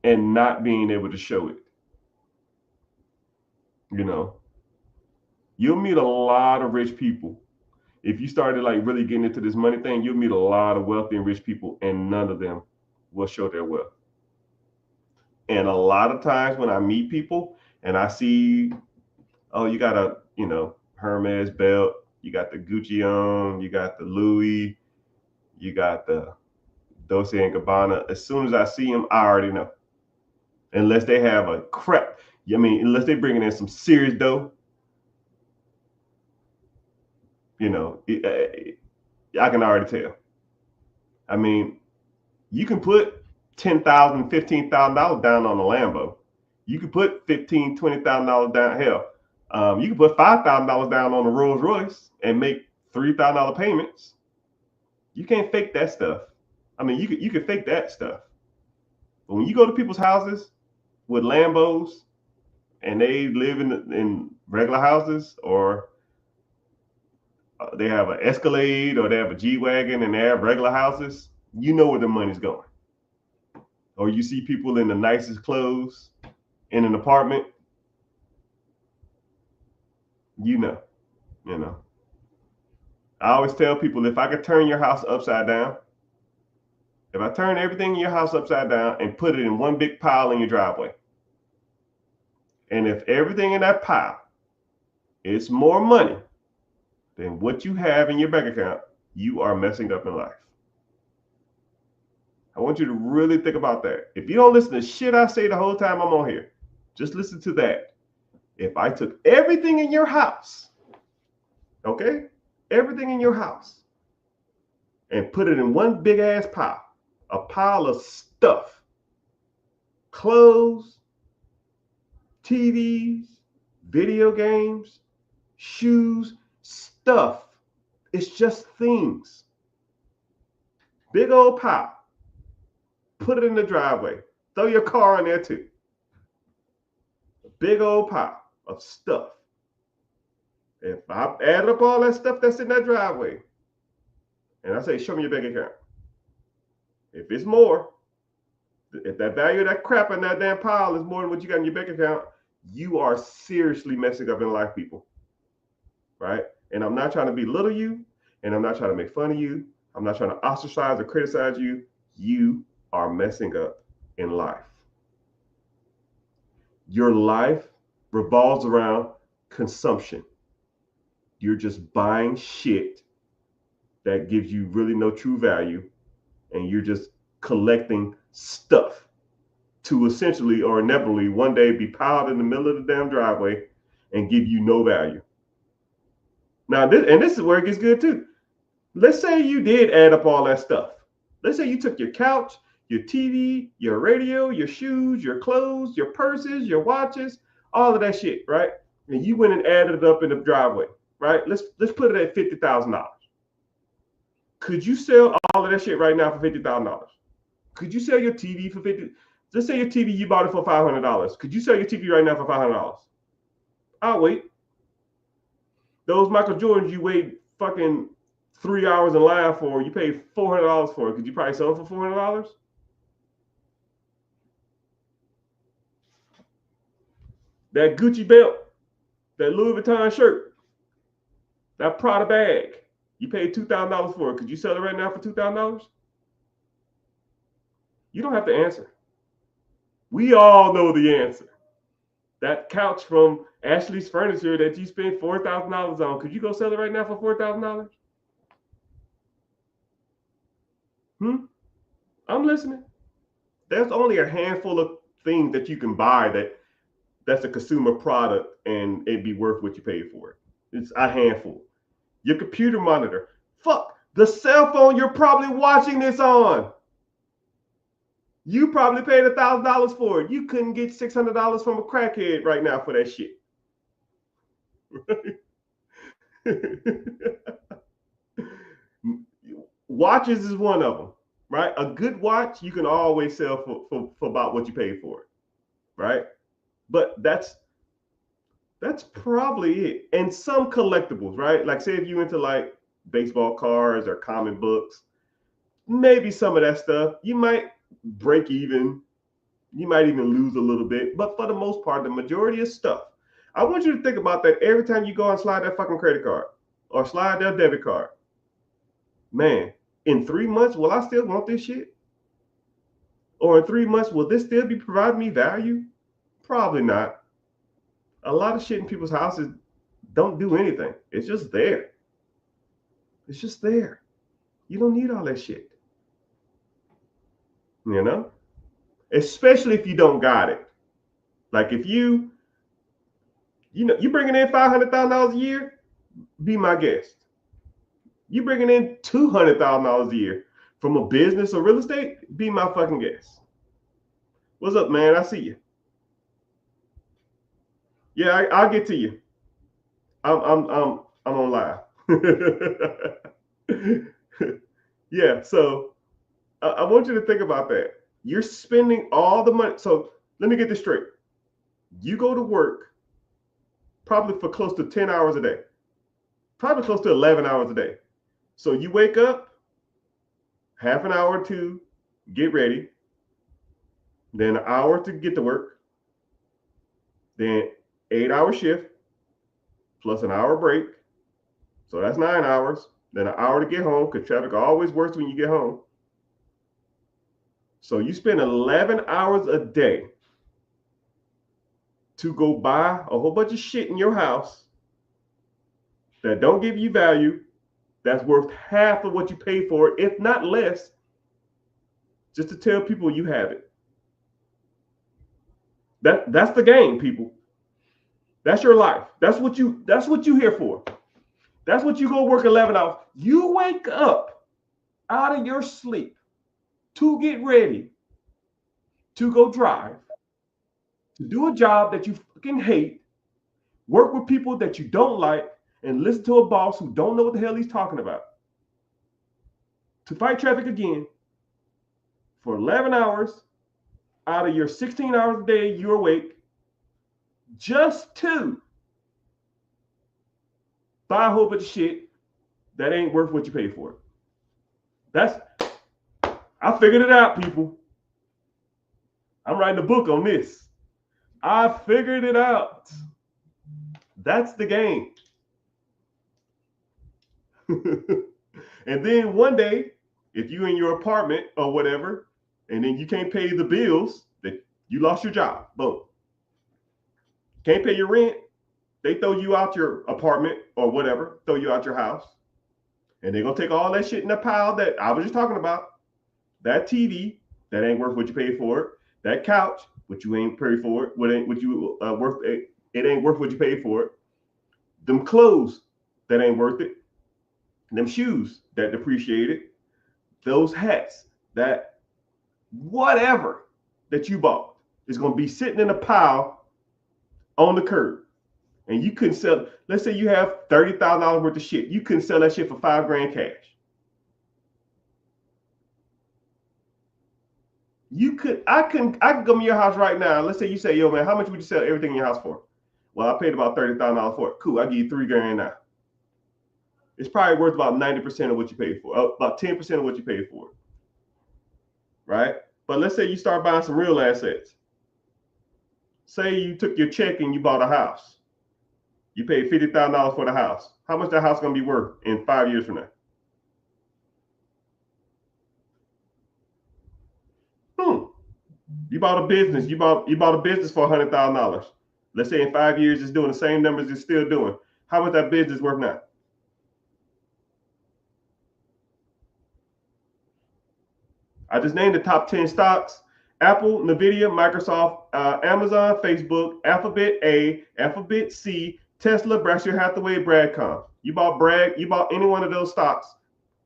and not being able to show it. You'll meet a lot of rich people. If you started like really getting into this money thing, you'll meet a lot of wealthy and rich people, and none of them will show their wealth. And a lot of times when I meet people and I see, oh, you got a, Hermes belt, you got the Gucci on, you got the Louis, you got the Dolce and Gabbana. As soon as I see them, I already know. Unless they have unless they're bringing in some serious dough, I can already tell. I mean, you can put $10,000, $15,000 down on a Lambo. You can put $15,000, $20,000 down. Hell, you can put $5,000 down on a Rolls Royce and make $3,000 payments. You can't fake that stuff. I mean, you can fake that stuff. But when you go to people's houses with Lambos and they live in regular houses, or they have an Escalade, or they have a G-Wagon and they have regular houses, you know where the money's going. Or you see people in the nicest clothes in an apartment, you know. I always tell people, if I could turn your house upside down, if I turn everything in your house upside down and put it in one big pile in your driveway, and if everything in that pile is more money than what you have in your bank account, you are messing up in life. I want you to really think about that. If you don't listen to shit I say the whole time I'm on here, just listen to that. If I took everything in your house, okay, everything in your house, and put it in one big ass pile, a pile of stuff, clothes, TVs, video games, shoes, stuff. It's just things. Big old pile. Put it in the driveway. Throw your car in there too. A big old pile of stuff. If I add up all that stuff that's in that driveway, and I say, show me your bank account. If it's more, if that value of that crap in that damn pile is more than what you got in your bank account, you are seriously messing up in life, people. Right? And I'm not trying to belittle you, and I'm not trying to make fun of you. I'm not trying to ostracize or criticize you. You are messing up in life. Your life revolves around consumption. You're just buying shit that gives you really no true value, and you're just collecting stuff to essentially or inevitably one day be piled in the middle of the damn driveway and give you no value. Now, this is where it gets good too. Let's say you did add up all that stuff. Let's say you took your couch, your TV, your radio, your shoes, your clothes, your purses, your watches, all of that shit, right? And you went and added it up in the driveway, right? Let's put it at $50,000. Could you sell all of that shit right now for $50,000? Could you sell your TV for $50,000? Let's say your TV, you bought it for $500. Could you sell your TV right now for $500? I'll wait. Those Michael Jordans you wait fucking 3 hours in line for, you paid $400 for it. Could you probably sell them for $400? That Gucci belt, that Louis Vuitton shirt, that Prada bag, you paid $2,000 for it. Could you sell it right now for $2,000? You don't have to answer. We all know the answer. That couch from Ashley's Furniture that you spent $4,000 on, could you go sell it right now for $4,000? I'm listening. There's only a handful of things that you can buy that's a consumer product and it'd be worth what you paid for it. It's a handful. Your computer monitor. Fuck, the cell phone you're probably watching this on. You probably paid $1,000 for it. You couldn't get $600 from a crackhead right now for that shit. Watches is one of them, right? A good watch you can always sell for about what you paid for it, right? But that's probably it. And some collectibles, right? Like say if you into like baseball cards or comic books, maybe some of that stuff you might break even. You might even lose a little bit, but for the most part, the majority of stuff, I want you to think about that every time you go and slide that fucking credit card or slide that debit card. Man, in 3 months, will I still want this shit? Or in 3 months, will this still be providing me value? Probably not. A lot of shit in people's houses don't do anything. It's just there. It's just there. You don't need all that shit. You know? Especially if you don't got it. Like if you bringing in $500,000 a year, be my guest. You bringing in $200,000 a year, from a business or real estate, be my fucking guest. What's up, man? I see you. Yeah, I'll get to you. I'm on live. Yeah, so I want you to think about that. You're spending all the money. So let me get this straight. You go to work probably for close to 10 hours a day, probably close to 11 hours a day. So you wake up, half an hour to get ready, then an hour to get to work, then 8-hour shift plus an hour break. So that's 9 hours. Then an hour to get home because traffic always worse when you get home. So you spend 11 hours a day to go buy a whole bunch of shit in your house that don't give you value, that's worth half of what you pay for it, if not less, just to tell people you have it. That's the game, people. That's your life. That's what you here for. That's what you go work 11 hours. You wake up out of your sleep to get ready to go drive, to do a job that you fucking hate, work with people that you don't like, and listen to a boss who don't know what the hell he's talking about. To fight traffic again for 11 hours out of your 16 hours a day you're awake, just to buy a whole bunch of shit that ain't worth what you pay for it. I figured it out, people. I'm writing a book on this. I figured it out. That's the game. And then one day, if you in your apartment or whatever, and then you can't pay the bills, that you lost your job, boom. Can't pay your rent, they throw you out your apartment or whatever, throw you out your house. And they're gonna take all that shit in the pile that I was just talking about. That TV, that ain't worth what you paid for it. That couch, what you ain't paid for it, what ain't what you worth it ain't worth what you paid for it. Them clothes that ain't worth it. Them shoes that depreciated. Those hats, that whatever that you bought is gonna be sitting in a pile on the curb. And you couldn't sell, let's say you have $30,000 worth of shit. You couldn't sell that shit for $5,000 cash. I could come to your house right now. Let's say you say, yo, man, how much would you sell everything in your house for? Well, I paid about $30,000 for it. Cool, I'll give you $3,000 now. It's probably worth about 90% of what you paid for, about 10% of what you paid for it. Right? But let's say you start buying some real assets. Say you took your check and you bought a house. You paid $50,000 for the house. How much that house gonna be worth in 5 years from now? You bought a business. You bought a business for $100,000. Let's say in 5 years it's doing the same numbers it's still doing. How much that business worth now? I just named the top 10 stocks: Apple, Nvidia, Microsoft, Amazon, Facebook, Alphabet C, Tesla, Berkshire Hathaway, Broadcom. You bought any one of those stocks.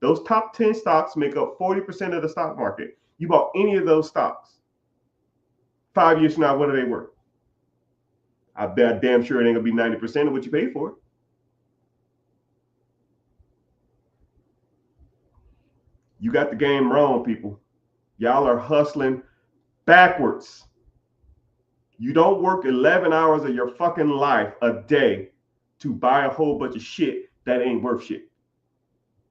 Those top 10 stocks make up 40% of the stock market. You bought any of those stocks. 5 years from now, what are they worth? I bet damn sure it ain't gonna be 90% of what you paid for it. You got the game wrong, people. Y'all are hustling backwards. You don't work 11 hours of your fucking life a day to buy a whole bunch of shit that ain't worth shit.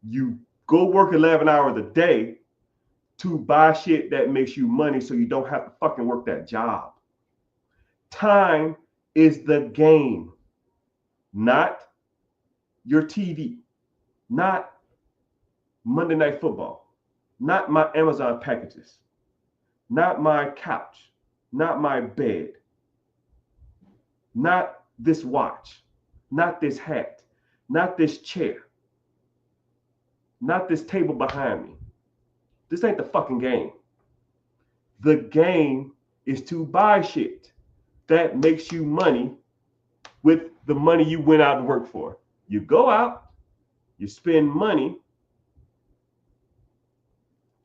You go work 11 hours a day to buy shit that makes you money so you don't have to fucking work that job. Time is the game, not your TV, not Monday Night Football, not my Amazon packages, not my couch, not my bed, not this watch, not this hat, not this chair, not this table behind me. This ain't the fucking game. The game is to buy shit that makes you money with the money you went out to work for. You go out, you spend money,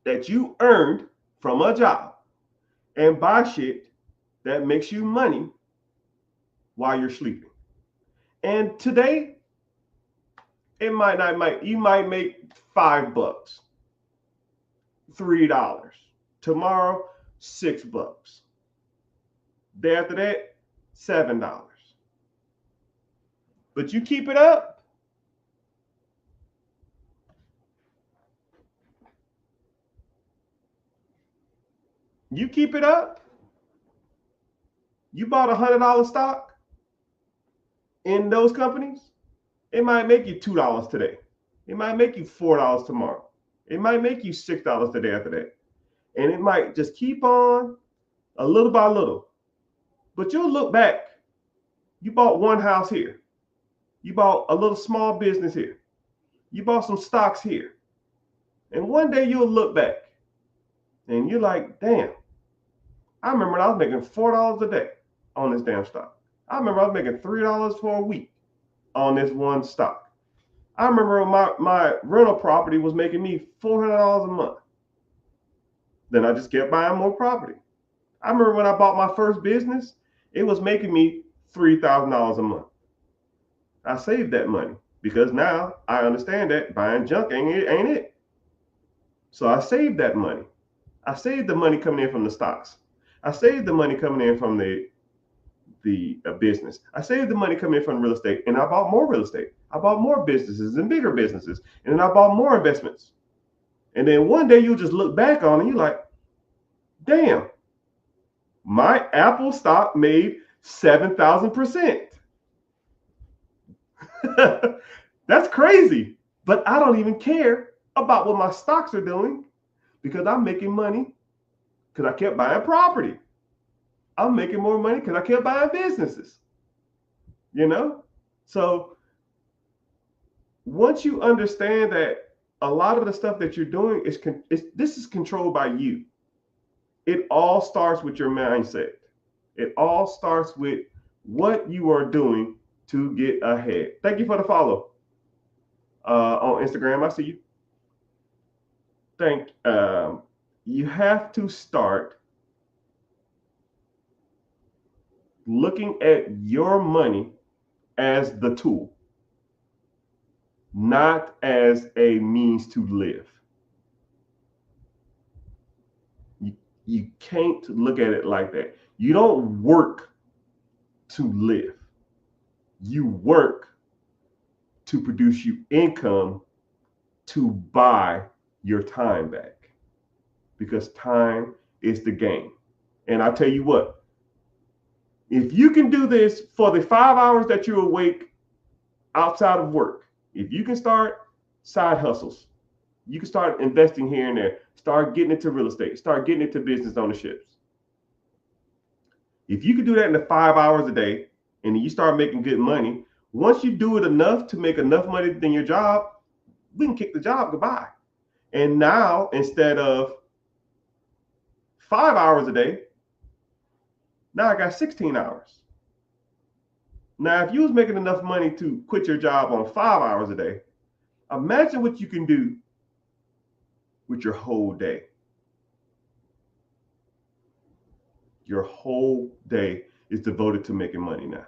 that you earned from a job and buy shit that makes you money while you're sleeping. And today, it might not you might make $5, $3. Tomorrow, $6. Day after that, $7. But you keep it up. You keep it up. You bought $100 stock in those companies. It might make you $2 today. It might make you $4 tomorrow. It might make you $6 the day after that. And it might just keep on a little by little. But you'll look back. You bought one house here. You bought a little small business here. You bought some stocks here. And one day you'll look back and you're like, damn, I remember when I was making $4 a day on this damn stock. I remember I was making $3 for a week on this one stock. I remember my rental property was making me $400 a month. Then I just kept buying more property. I remember when I bought my first business, it was making me $3,000 a month. I saved that money because now I understand that buying junk ain't it. So I saved that money. I saved the money coming in from the stocks. I saved the money coming in from the business. I saved the money coming in from real estate, and I bought more real estate. I bought more businesses and bigger businesses, and then I bought more investments. And then one day you'll just look back on it and you're like, damn, my Apple stock made 7,000%. That's crazy. But I don't even care about what my stocks are doing because I'm making money because I kept buying property. I'm making more money because I kept buying businesses. You know? So once you understand that a lot of the stuff that you're doing this is controlled by you. It all starts with your mindset. It all starts with what you are doing to get ahead. Thank you for the follow on Instagram. I see you. You have to start looking at your money as the tool, not as a means to live. You can't look at it like that. You don't work to live. You work to produce you income to buy your time back, because time is the game. And I tell you what, if you can do this for the 5 hours that you're awake outside of work, if you can start side hustles, you can start investing here and there, start getting into real estate, start getting into business ownerships. If you can do that in the 5 hours a day and you start making good money, once you do it enough to make enough money than your job, we can kick the job goodbye. And now, instead of 5 hours a day, now I got 16 hours. Now, if you was making enough money to quit your job on 5 hours a day, imagine what you can do with your whole day. Your whole day is devoted to making money now.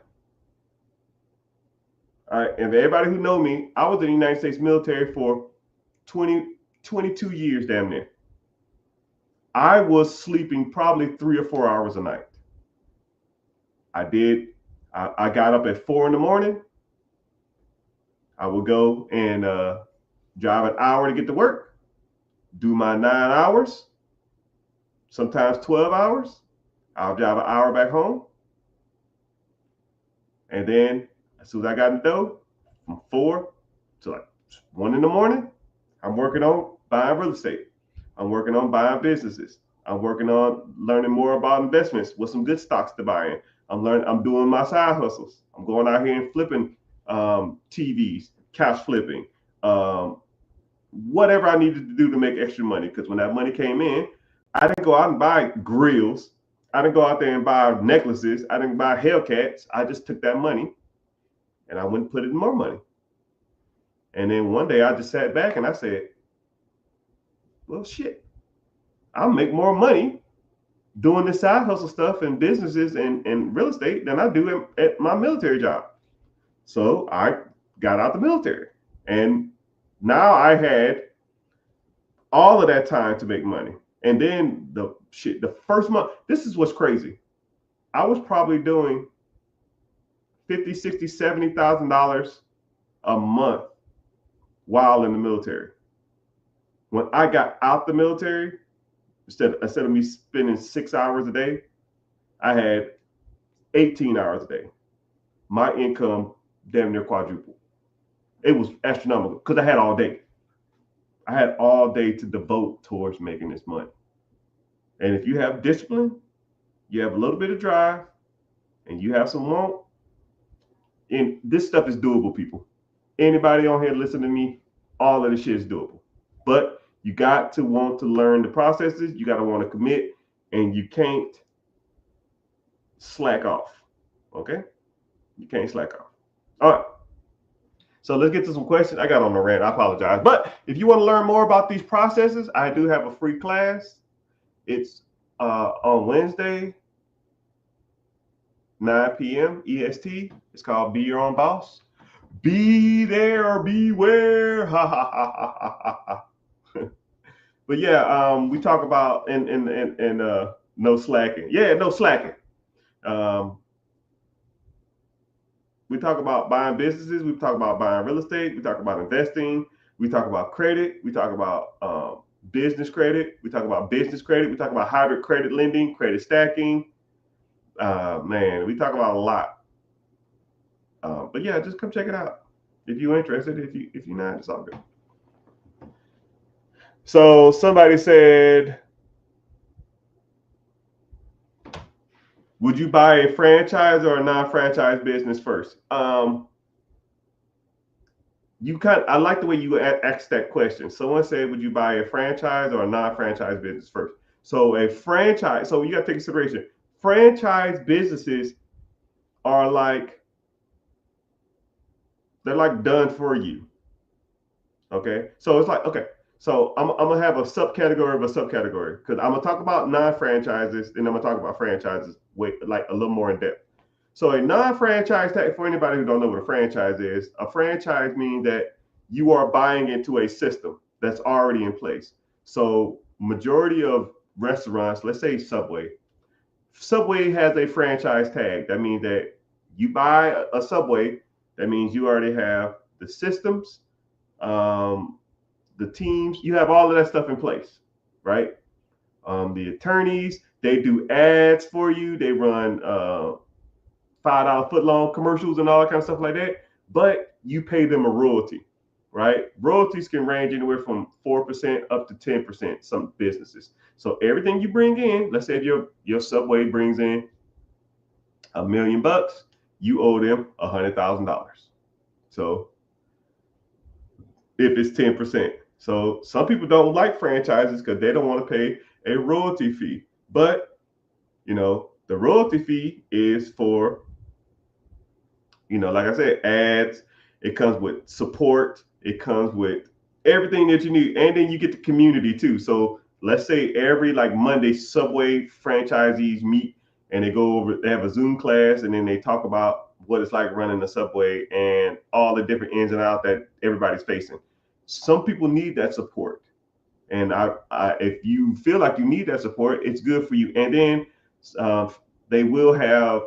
All right, and everybody who know me, I was in the United States military for 22 years, damn near. I was sleeping probably 3 or 4 hours a night. I got up at 4 in the morning. I would go and drive an hour to get to work, do my 9 hours, sometimes 12 hours. I'll drive an hour back home. And then as soon as I got in the door, from 4 to like 1 in the morning, I'm working on buying real estate. I'm working on buying businesses. I'm working on learning more about investments, with some good stocks to buy in. I'm doing my side hustles. I'm going out here and flipping TVs, couch flipping, whatever I needed to do to make extra money. Because when that money came in, I didn't go out and buy grills. I didn't go out there and buy necklaces. I didn't buy Hellcats. I just took that money and I went and put it in more money. And then one day I just sat back and I said, well, shit, I'll make more money doing this side hustle stuff and businesses and real estate than I do at my military job. So I got out the military. And now I had all of that time to make money. And then the first month, this is what's crazy. I was probably doing 50, 60, $70,000 a month while in the military. When I got out the military, instead of me spending 6 hours a day, I had 18 hours a day. My income damn near quadrupled. It was astronomical because I had all day. I had all day to devote towards making this money. And if you have discipline, you have a little bit of drive, and you have some want, and this stuff is doable, people. Anybody on here listen to me, all of this shit is doable. But you got to want to learn the processes, you got to want to commit, and you can't slack off. Okay? You can't slack off. All right. So let's get to some questions. I got on the rant. I apologize. But if you want to learn more about these processes, I do have a free class. It's on Wednesday, 9 p.m. EST. It's called Be Your Own Boss. Be there or beware. Ha ha ha ha ha ha. But yeah, we talk about and no slacking. Yeah, no slacking. We talk about buying businesses. We talk about buying real estate. We talk about investing. We talk about credit. We talk about business credit. We talk about business credit. We talk about hybrid credit lending, credit stacking. Man, we talk about a lot. But yeah, just come check it out if you're interested. If you're not, it's all good. So somebody said, would you buy a franchise or a non-franchise business first? I like the way you asked that question. Someone said, would you buy a franchise or a non-franchise business first? So a franchise, so you got to take consideration. Franchise businesses are they're like done for you. Okay. So it's like, okay. So I'm gonna have a subcategory of a subcategory because I'm gonna talk about non-franchises, and I'm gonna talk about franchises like a little more in depth. So a non-franchise tag, for anybody who don't know what a franchise is, a franchise means that you are buying into a system that's already in place. So majority of restaurants, let's say Subway has a franchise tag. That means that you buy a Subway, that means you already have the systems, the teams, you have all of that stuff in place, right? The attorneys, they do ads for you. They run $5 foot-long commercials and all that kind of stuff like that. But you pay them a royalty, right? Royalties can range anywhere from 4% up to 10%. Some businesses. So everything you bring in, let's say if your Subway brings in $1 million, you owe them $100,000. So if it's 10%. So some people don't like franchises because they don't want to pay a royalty fee. But, the royalty fee is for, like I said, ads. It comes with support. It comes with everything that you need. And then you get the community too. So let's say every Monday, Subway franchisees meet and they have a Zoom class, and then they talk about what it's like running the Subway and all the different ins and outs that everybody's facing. Some people need that support, and if you feel like you need that support, it's good for you. And then they will have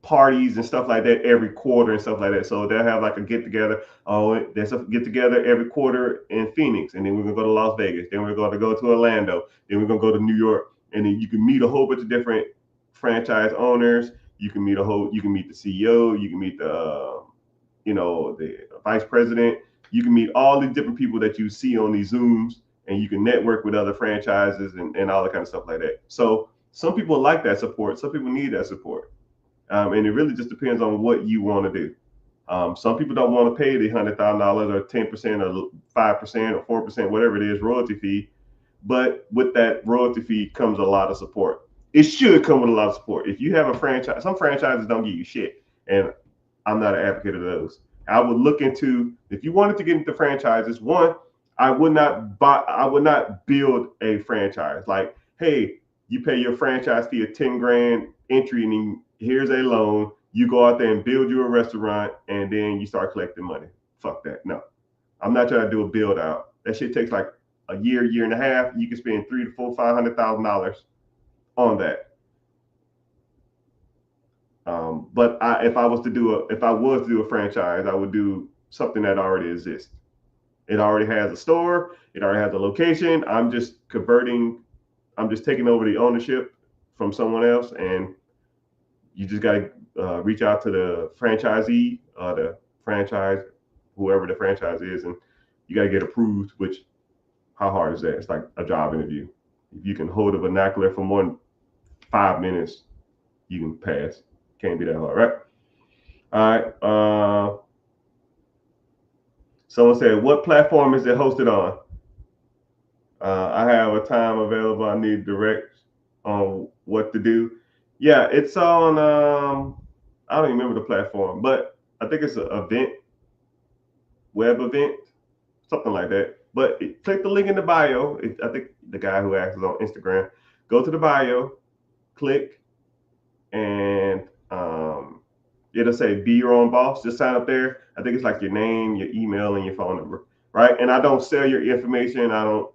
parties and stuff like that every quarter and stuff like that. So they'll have a get together. Oh, there's a get together every quarter in Phoenix, and then we're gonna go to Las Vegas. Then we're going to go to Orlando. Then we're gonna go to New York, and then you can meet a whole bunch of different franchise owners. You can meet the CEO. You can meet the vice president. You can meet all these different people that you see on these Zooms, and you can network with other franchises and all that kind of stuff like that. So some people like that support. Some people need that support. And it really just depends on what you want to do. Some people don't want to pay the $100,000 or 10% or 5% or 4%, whatever it is, royalty fee. But with that royalty fee comes a lot of support. It should come with a lot of support. If you have a franchise, some franchises don't give you shit, and I'm not an advocate of those. I would look into, if you wanted to get into franchises, one, I would not build a franchise. Like, hey, you pay your franchise fee of 10 grand entry, and then here's a loan. You go out there and build you a restaurant, and then you start collecting money. Fuck that. No, I'm not trying to do a build out. That shit takes like a year and a half. You can spend $300,000 to $500,000 on that. But if I was to do a franchise, I would do something that already exists. It already has a store. It already has a location. I'm just converting. I'm just taking over the ownership from someone else, and you just got to reach out to the franchisee, the franchise, whoever the franchise is, and you got to get approved. Which, how hard is that? It's like a job interview. If you can hold a vernacular for more than 5 minutes, you can pass. Can't be that hard, right? All right. Someone said, "What platform is it hosted on?" I have a time available. I need direct on what to do. Yeah, it's on. I don't even remember the platform, but I think it's an event, web event, something like that. But click the link in the bio. I think the guy who asked is on Instagram. Go to the bio, click, and it'll say "Be Your Own Boss." Just sign up there. I think it's like your name, your email, and your phone number, right? And I don't sell your information. I don't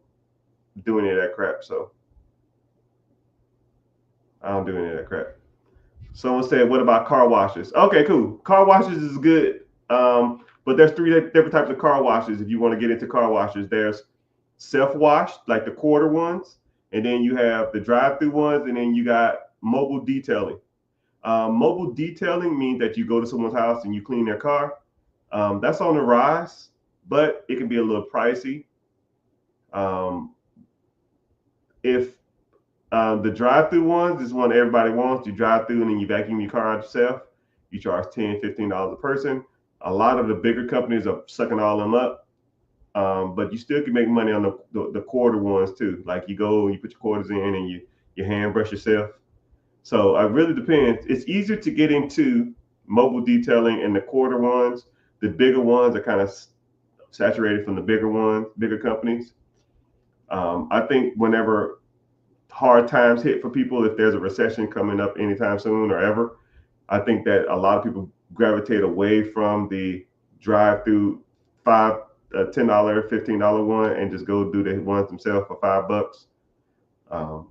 do any of that crap. So I don't do any of that crap. Someone said, "What about car washes?" Okay, cool. Car washes is good. But there's three different types of car washes. If you want to get into car washes, there's self-wash, like the quarter ones, and then you have the drive-through ones, and then you got mobile detailing. Mobile detailing means that you go to someone's house and you clean their car. That's on the rise, but it can be a little pricey. Um, if the drive-through ones is one everybody wants. You drive through and then you vacuum your car out yourself. You charge $10, $15 a person. A lot of the bigger companies are sucking all them up, but you still can make money on the quarter ones too. Like you go and you put your quarters in and you hand brush yourself. So it really depends. It's easier to get into mobile detailing and the quarter ones. The bigger ones are kind of saturated from the bigger companies. I think whenever hard times hit for people, if there's a recession coming up anytime soon or ever, I think that a lot of people gravitate away from the drive-through $5, $10, $15 one and just go do the ones themselves for $5.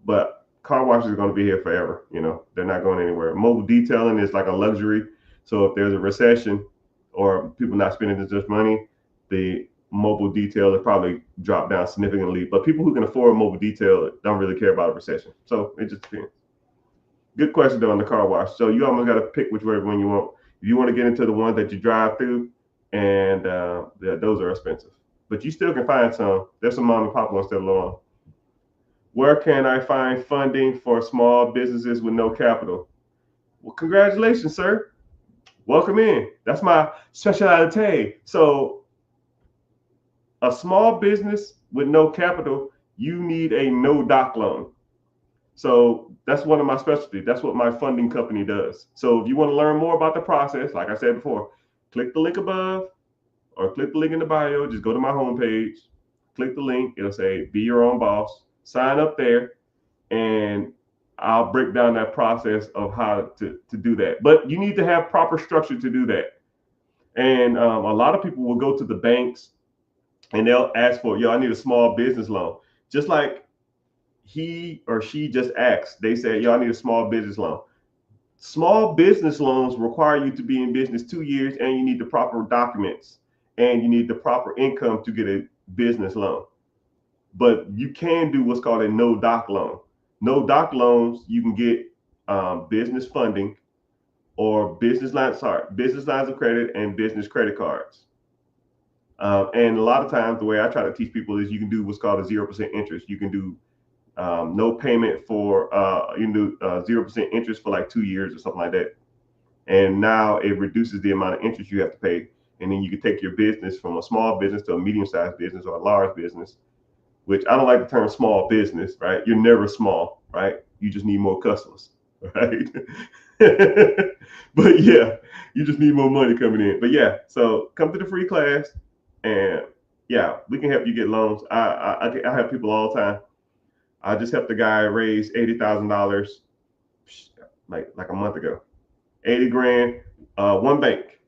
But car washes are going to be here forever. You know, they're not going anywhere. Mobile detailing is like a luxury. So if there's a recession or people not spending as much money, the mobile detail will probably drop down significantly. But people who can afford mobile detail don't really care about a recession. So it just depends. Good question though on the car wash. So you almost got to pick whichever one you want. If you want to get into the ones that you drive through, and those are expensive, but you still can find some. There's some mom and pop ones still along. Where can I find funding for small businesses with no capital? Well, congratulations, sir. Welcome in. That's my specialty. So, a small business with no capital, you need a no doc loan. So that's one of my specialties. That's what my funding company does. So if you want to learn more about the process, like I said before, click the link above or click the link in the bio. Just go to my homepage, click the link. It'll say "Be Your Own Boss." Sign up there, and I'll break down that process of how to do that. But you need to have proper structure to do that. And a lot of people will go to the banks and they'll ask for, "Yo, I need a small business loan." Just like he or she just asked, they said, "Yo, I need a small business loan." Small business loans require you to be in business 2 years, and you need the proper documents, and you need the proper income to get a business loan. But you can do what's called a no doc loan. No doc loans, you can get business funding or business lines of credit and business credit cards. And a lot of times, the way I try to teach people is you can do what's called a 0% interest. You can do no payment for you can do 0% interest for like 2 years or something like that. And now it reduces the amount of interest you have to pay. And then you can take your business from a small business to a medium-sized business or a large business, which I don't like the term small business, right? You're never small, right? You just need more customers, right? But yeah, you just need more money coming in. But yeah, so come to the free class and Yeah, we can help you get loans. I help people all the time. I just helped a guy raise $80,000 like a month ago. 80 grand, one bank.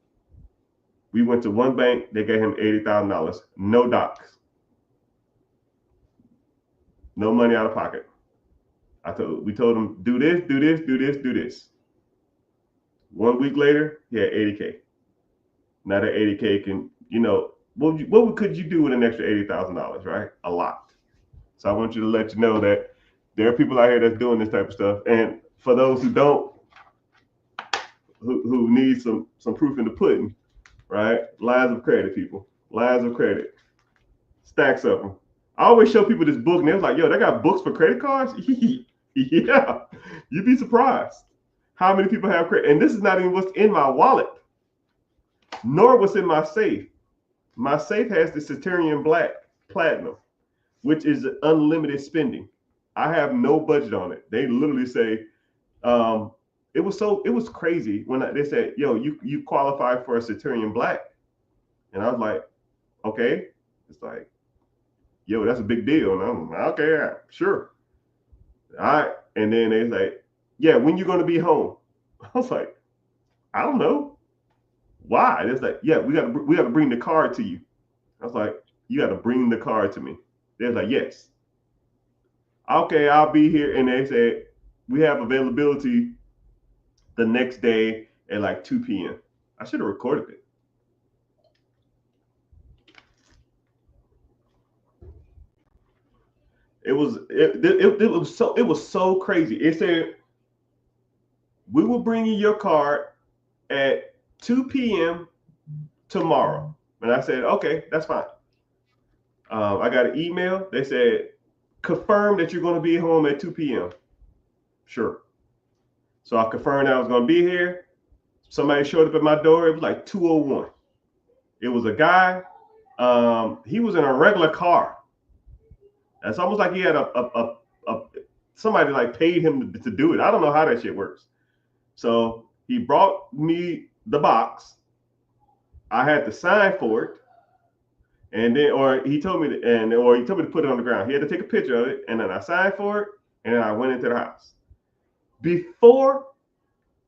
We went to one bank. They gave him $80,000. No docs, no money out of pocket. We told him do this, do this, do this, do this. 1 week later, he had 80K. Now that 80K can, what could you do with an extra $80,000, right? A lot. So I want you to let you know that there are people out here that's doing this type of stuff. And for those who don't, who need some proof in the pudding, right? Lines of credit, people. Lines of credit. Stacks of them. I always show people this book, and they're like, yo, they got books for credit cards? Yeah. You'd be surprised how many people have credit. And this is not even what's in my wallet, nor what's in my safe. My safe has the Saturnian Black Platinum, which is unlimited spending. I have no budget on it. They literally say, it was crazy when they said, yo, you qualify for a Saturnian Black. And I was like, okay. It's like, yo, that's a big deal. And I'm like, okay, yeah, sure. All right. And then they like, yeah, when you going to be home? I was like, I don't know. Why? It's like, yeah, we got to bring the card to you. I was like, you got to bring the card to me. They're like, yes. Okay, I'll be here. And they said, we have availability the next day at like 2 p.m. I should have recorded it. It was so crazy. It said, we will bring you your card at 2 p.m. tomorrow. And I said, okay, that's fine. I got an email. They said, confirm that you're going to be home at 2 p.m. Sure. So I confirmed I was going to be here. Somebody showed up at my door. It was like 2:01. It was a guy. He was in a regular car. It's almost like he had a somebody like paid him to do it. I don't know how that shit works. So he brought me the box. I had to sign for it. And then, or he told me to put it on the ground. He had to take a picture of it, and then I signed for it, and then I went into the house. Before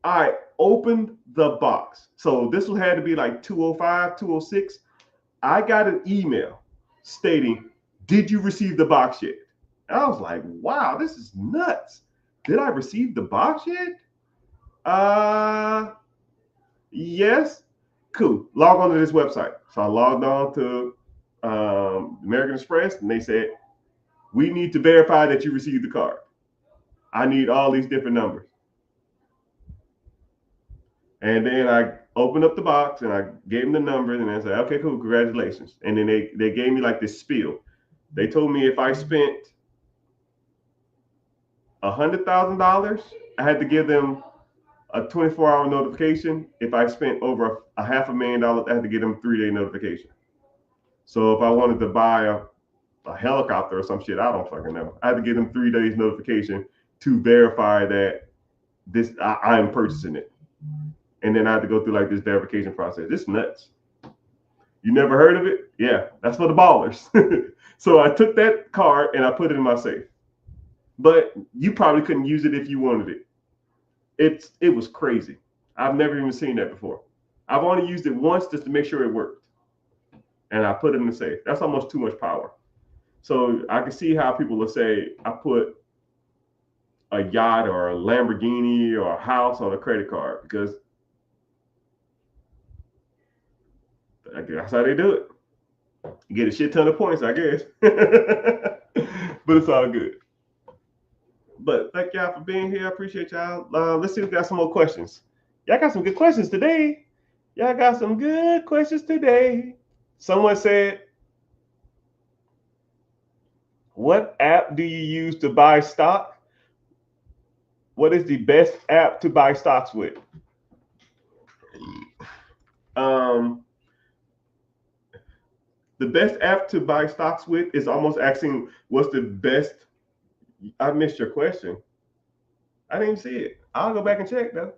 I opened the box, so this had to be like 2:05, 2:06. I got an email stating, "Did you receive the box yet?" And I was like, "Wow, this is nuts. Did I receive the box yet?" Yes. Cool. Log on to this website. So I logged on to American Express, and they said, we need to verify that you received the card. I need all these different numbers. And then I opened up the box and I gave them the numbers, and I said, okay, cool, congratulations. And then they gave me like this spiel. They told me if I spent $100,000, I had to give them a 24-hour notification. If I spent over a $500,000, I had to give them a 3-day notification. So if I wanted to buy a helicopter or some shit, I don't fucking know, I had to give them 3 days notification to verify that I am purchasing it. And then I had to go through like this verification process. It's nuts. You never heard of it? Yeah, that's for the ballers. So I took that card and I put it in my safe. But you probably couldn't use it if you wanted it. It was crazy. I've never even seen that before. I've only used it once just to make sure it worked. And I put it in the safe. That's almost too much power. So I can see how people will say, I put a yacht or a Lamborghini or a house on a credit card, because that's how they do it. You get a shit ton of points, I guess. But it's all good. But thank y'all for being here. I appreciate y'all. Let's see if we got some more questions. Y'all got some good questions today. Someone said, what app do you use to buy stock? What is the best app to buy stocks with? The best app to buy stocks with is almost asking what's the best. I missed your question. I didn't see it. I'll go back and check though.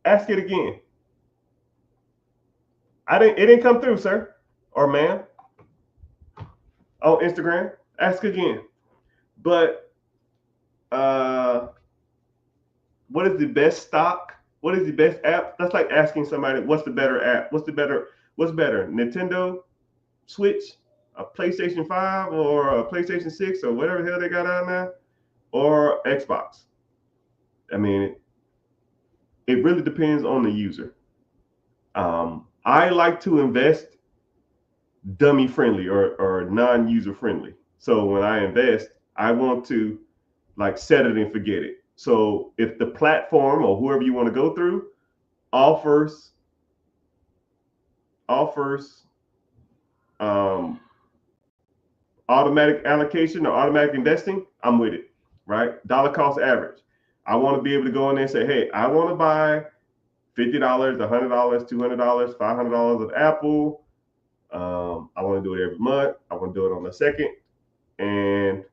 Ask it again. It didn't come through, sir or ma'am, on Instagram. Ask again. But what is the best stock? What is the best app? That's like asking somebody, what's the better app? What's better? Nintendo Switch, a PlayStation 5 or a PlayStation 6 or whatever the hell they got out now, or Xbox. I mean, it really depends on the user. I like to invest dummy friendly or non-user friendly. So when I invest, I want to like set it and forget it. So if the platform or whoever you want to go through offers um, automatic allocation or automatic investing, I'm with it, right? Dollar cost average. I want to be able to go in there and say, hey, I want to buy $50, $100, $200, $500 of Apple. I want to do it every month. I want to do it on the second. And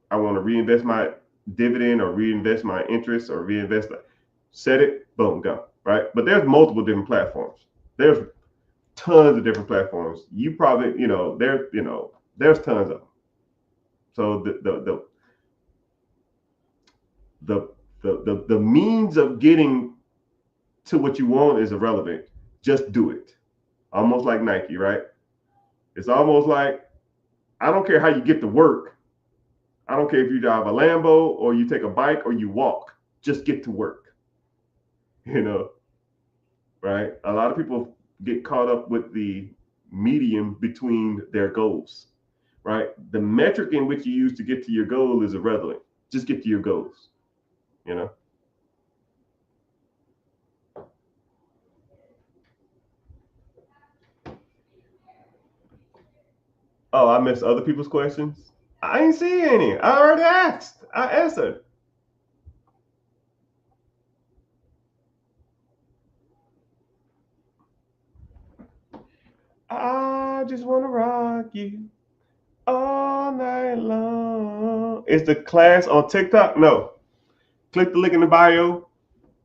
I want to reinvest my dividend or reinvest my interest or reinvest. Set it, boom, go, right? But there's multiple different platforms. There's tons of different platforms. You probably, there's tons of them. So the means of getting to what you want is irrelevant. Just do it. Almost like Nike, right? It's almost like, I don't care how you get to work. I don't care if you drive a Lambo or you take a bike or you walk. Just get to work. Right? A lot of people get caught up with the medium between their goals, right? The metric in which you use to get to your goal is irrelevant. Just get to your goals, Oh, I missed other people's questions. I ain't see any. I already asked. I answered. I just want to rock you all night long. Is the class on TikTok? No. Click the link in the bio.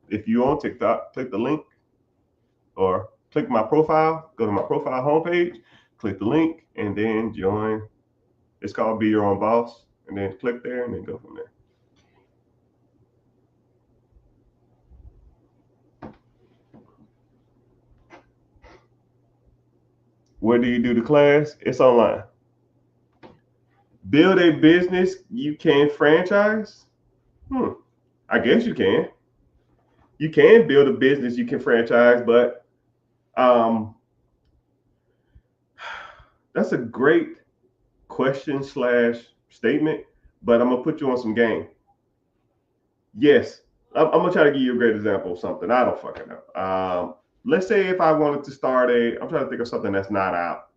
If you're on TikTok, click the link or click my profile. Go to my profile homepage, click the link, and then join. It's called Be Your Own Boss. And then click there and then go from there. Where do you do the class? It's online. Build a business you can franchise? I guess you can. You can build a business you can franchise, but that's a great question / statement, but I'm gonna put you on some game. Yes, I'm gonna try to give you a great example of something. I don't fucking know. Let's say if I wanted to start I'm trying to think of something that's not out.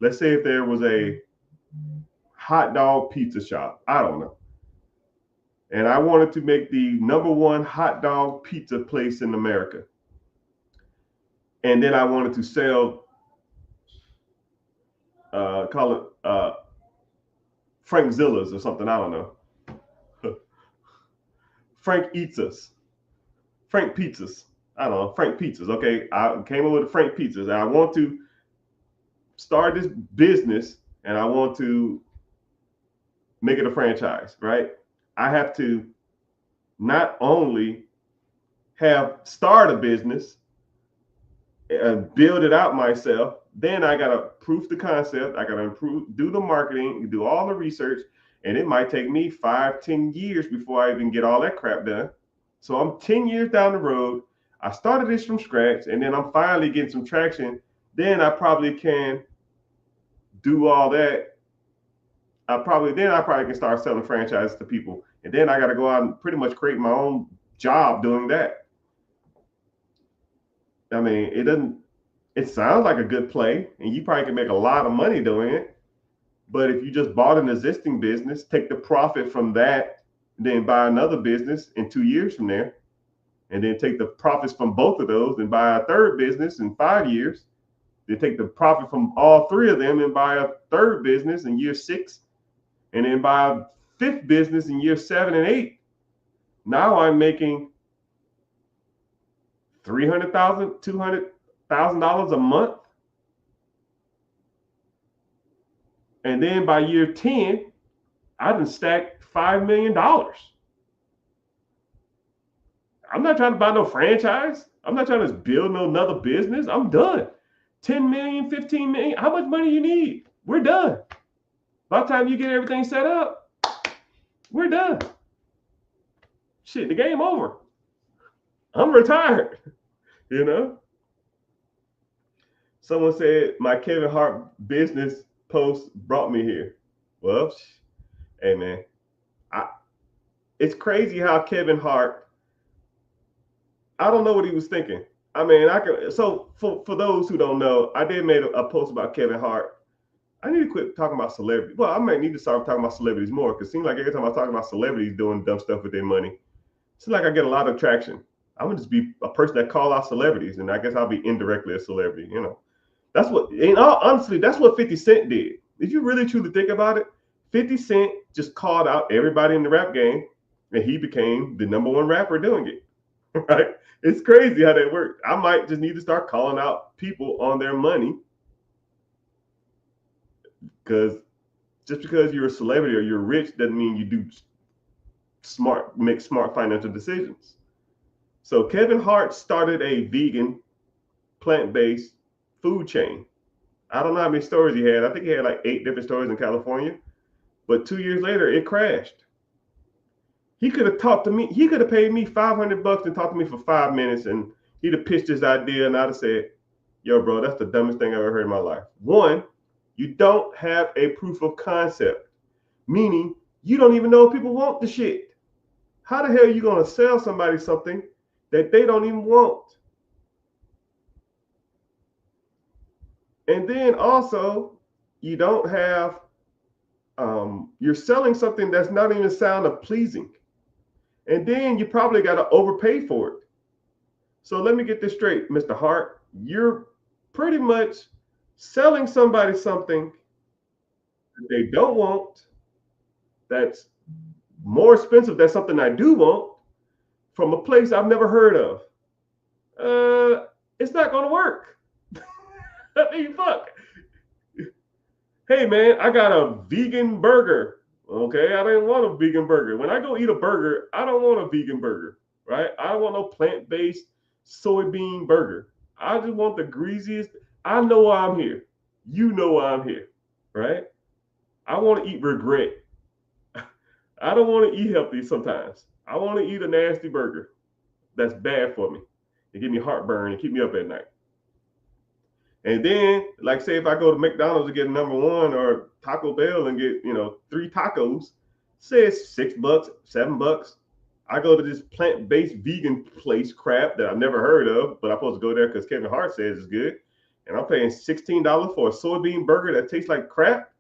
Let's say if there was a hot dog pizza shop. I don't know. And I wanted to make the #1 hot dog pizza place in America. And then I wanted to sell, call it Frank Zilla's or something. I don't know. Frank Eats Us. Frank Pizzas. I don't know. Frank Pizzas. Okay. I came up with Frank Pizzas. And I want to start this business and I want to make it a franchise, right? I have to not only start a business and build it out myself, then I gotta proof the concept. I gotta do the marketing, do all the research, and it might take me 5-10 years before I even get all that crap done. So I'm 10 years down the road. I started this from scratch, and then I'm finally getting some traction. Then I probably can do all that. I probably can start selling franchises to people, and then I got to go out and pretty much create my own job doing that. I mean, it sounds like a good play, and you probably can make a lot of money doing it. But if you just bought an existing business, take the profit from that, then buy another business in 2 years from there, and then take the profits from both of those and buy a third business in 5 years, then take the profit from all three of them and buy a third business in year 6, and then buy a fifth business in year 7 and 8. Now I'm making 300,000, 200, $1,000 a month. And then by year 10, I done stacked $5 million. I'm not trying to buy no franchise. I'm not trying to build no another business. I'm done. 10 million, 15 million. How much money you need? We're done. By the time you get everything set up, we're done. Shit, the game over. I'm retired. You know? Someone said my Kevin Hart business post brought me here. Well, hey man, it's crazy how Kevin Hart, I don't know what he was thinking. I mean, so for those who don't know, I did make a post about Kevin Hart. I need to quit talking about celebrities. Well, I might need to start talking about celebrities more, because it seems like every time I talk about celebrities doing dumb stuff with their money, it seems like I get a lot of traction. I'm gonna just be a person that call out celebrities, and I guess I'll be indirectly a celebrity, you know. That's what, in all honestly, that's what 50 Cent did. If you really truly think about it, 50 Cent just called out everybody in the rap game, and he became the #1 rapper doing it. Right? It's crazy how that works. I might just need to start calling out people on their money, because just because you're a celebrity or you're rich doesn't mean you make smart financial decisions. So Kevin Hart started a vegan, plant-based food chain. I don't know how many stores he had. I think he had like 8 different stores in California. But 2 years later, it crashed. He could have talked to me. He could have paid me $500 and talked to me for 5 minutes, and he'd have pitched his idea, and I'd have said, yo, bro, that's the dumbest thing I've ever heard in my life. One, you don't have a proof of concept, meaning you don't even know if people want the shit. How the hell are you going to sell somebody something that they don't even want? And then also, you don't have, you're selling something that's not even sound pleasing. And then you probably got to overpay for it. So let me get this straight, Mr. Hart. You're pretty much selling somebody something that they don't want, that's more expensive than something I do want, from a place I've never heard of. It's not going to work. I mean, fuck. Hey, man, I got a vegan burger. Okay, I didn't want a vegan burger. When I go eat a burger, I don't want a vegan burger, right? I don't want no plant-based soybean burger. I just want the greasiest. I know why I'm here. You know why I'm here, right? I want to eat regret. I don't want to eat healthy sometimes. I want to eat a nasty burger that's bad for me. It give me heartburn and keep me up at night. And then, like, say if I go to McDonald's to get #1, or Taco Bell and get, 3 tacos, say it's $6, $7. I go to this plant-based vegan place, crap, that I've never heard of, but I'm supposed to go there because Kevin Hart says it's good. And I'm paying $16 for a soybean burger that tastes like crap,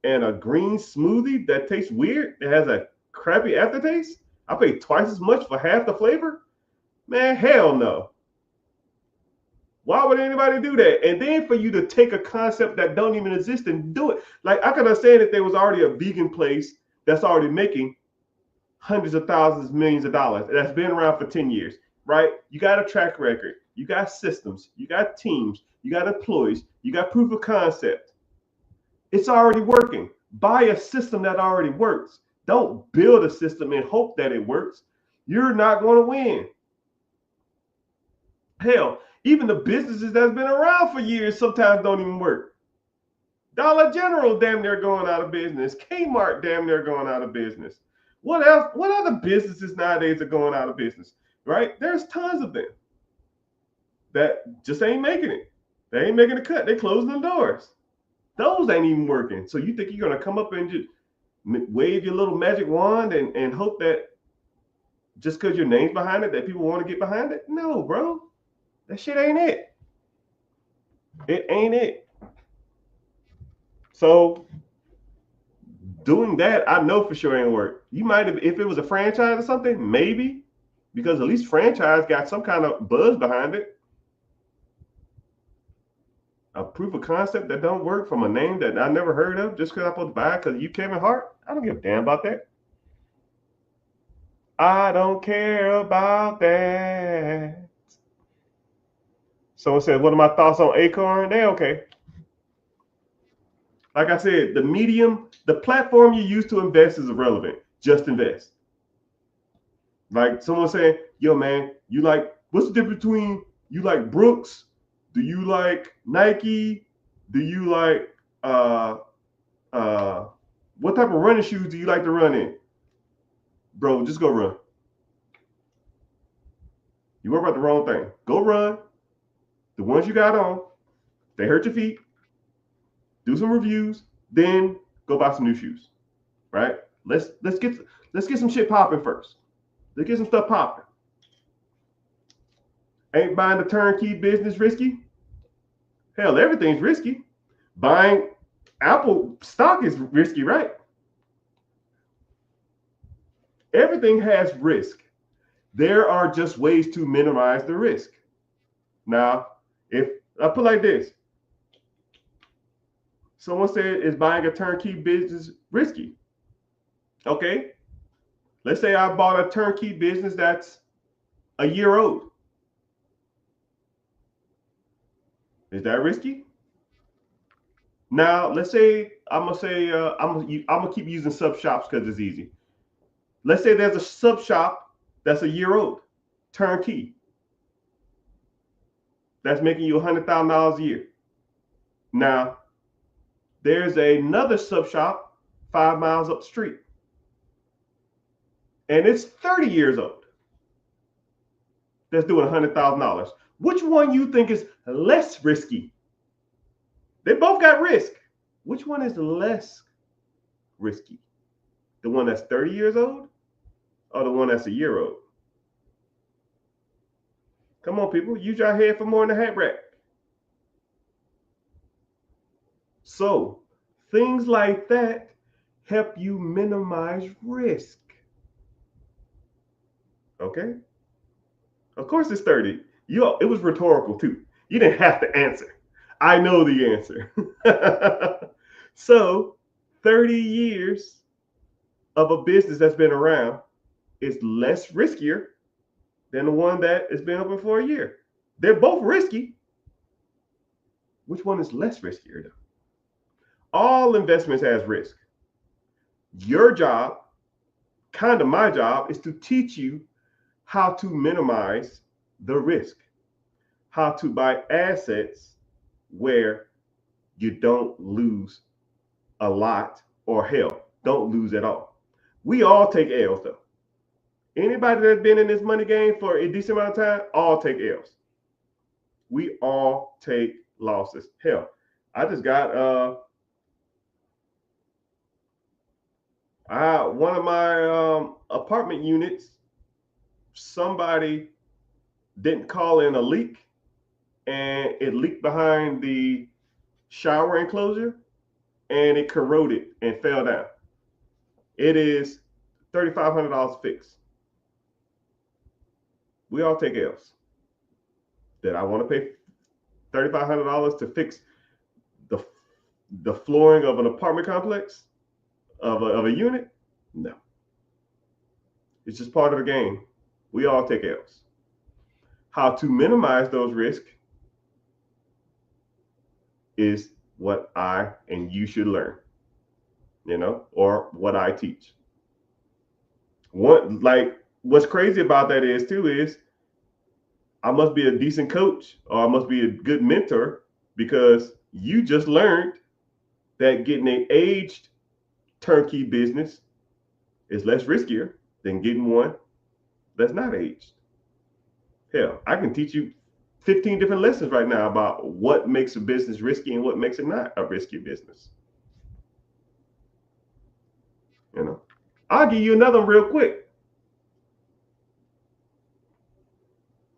and a green smoothie that tastes weird. It has a crappy aftertaste. I pay twice as much for half the flavor. Man, hell no. Why would anybody do that? And then for you to take a concept that don't even exist and do it. Like, I can understand that there was already a vegan place that's already making hundreds of thousands, millions of dollars. That's been around for 10 years, right? You got a track record. You got systems. You got teams. You got employees. You got proof of concept. It's already working. Buy a system that already works. Don't build a system and hope that it works. You're not going to win. Hell, even the businesses that's been around for years sometimes don't even work. Dollar General damn near going out of business. Kmart damn near going out of business. What else? What other businesses nowadays are going out of business? Right? There's tons of them that just ain't making it. They ain't making the cut. They closing the doors. Those ain't even working. So you think you're gonna come up and just wave your little magic wand and hope that just because your name's behind it that people want to get behind it? No, bro. That shit ain't it. It ain't it. So doing that, I know for sure ain't work. You might have, if it was a franchise or something, maybe, because at least franchise got some kind of buzz behind it. A proof of concept that don't work from a name that I never heard of just because I'm supposed to buy it because you Kevin Hart. I don't give a damn about that. I don't care about that. Someone said, what are my thoughts on Acorn? They okay. Like I said, the platform you use to invest is irrelevant. Just invest. Like someone saying, yo, man, what's the difference between you like Brooks? Do you like Nike? Do you like, what type of running shoes do you like to run in? Bro, just go run. You worry about the wrong thing. Go run. The ones you got on, they hurt your feet. Do some reviews, then go buy some new shoes. Right? Let's get some shit popping first. Let's get some stuff popping. Ain't buying the turnkey business risky? Hell, everything's risky. Buying Apple stock is risky, right? Everything has risk. There are just ways to minimize the risk. Now, if I put it like this, someone said, is buying a turnkey business risky? Okay. Let's say I bought a turnkey business that's a year old. Is that risky? Now, let's say I'm gonna keep using sub shops because it's easy. Let's say there's a sub shop that's a year old, turnkey, that's making you $100,000 a year. Now, there's another sub shop 5 miles up the street, and it's 30 years old, that's doing $100,000. Which one you think is less risky? They both got risk. Which one is less risky? The one that's 30 years old or the one that's a year old? Come on, people. Use your head for more than a hat rack. So, things like that help you minimize risk. Okay? Of course it's 30. It was rhetorical too. You didn't have to answer. I know the answer. So 30 years of a business that's been around is less riskier than the one that has been open for a year. They're both risky. Which one is less riskier though? All investments has risk. Your job, kind of my job, is to teach you how to minimize the risk, how to buy assets where you don't lose a lot, or hell, don't lose at all. We all take L's though. Anybody that's been in this money game for a decent amount of time, all take L's. We all take losses. Hell, I just got one of my apartment units, somebody didn't call in a leak, and it leaked behind the shower enclosure, and it corroded and fell down. It is $3,500 fixed. We all take L's. Did I want to pay $3,500 to fix the flooring of an apartment complex, of a unit? No. It's just part of the game. We all take L's. How to minimize those risks is what I and you should learn, or what I teach. What's crazy about that is I must be a decent coach, or I must be a good mentor, because you just learned that getting an aged turnkey business is less riskier than getting one that's not aged. Hell, I can teach you 15 different lessons right now about what makes a business risky and what makes it not a risky business. I'll give you another one real quick.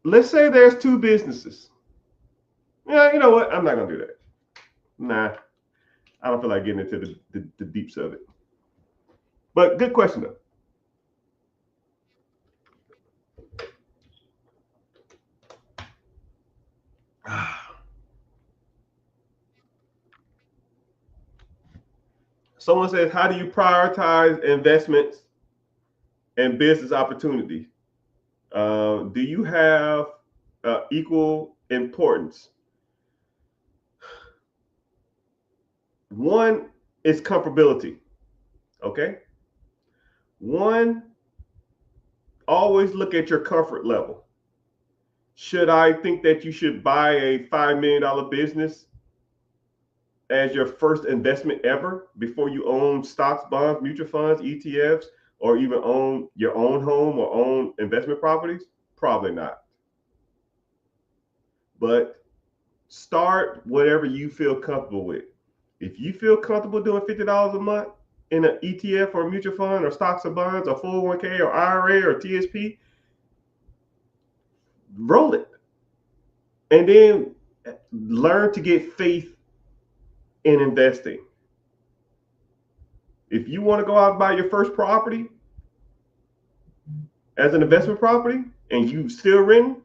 Let's say there's two businesses. Yeah, you know what? I'm not going to do that. Nah, I don't feel like getting into the deeps of it. But good question, though. Someone says, how do you prioritize investments and business opportunities? Do you have equal importance. One is comfortability. Okay. One, always look at your comfort level. Should I think that you should buy a $5 million business as your first investment ever before you own stocks, bonds, mutual funds, ETFs, or even own your own home or own investment properties? Probably not. But start whatever you feel comfortable with. If you feel comfortable doing $50 a month in an ETF or mutual fund or stocks or bonds or 401k or IRA or TSP, roll it. And then learn to get faith in investing. If you want to go out and buy your first property as an investment property and you still renting,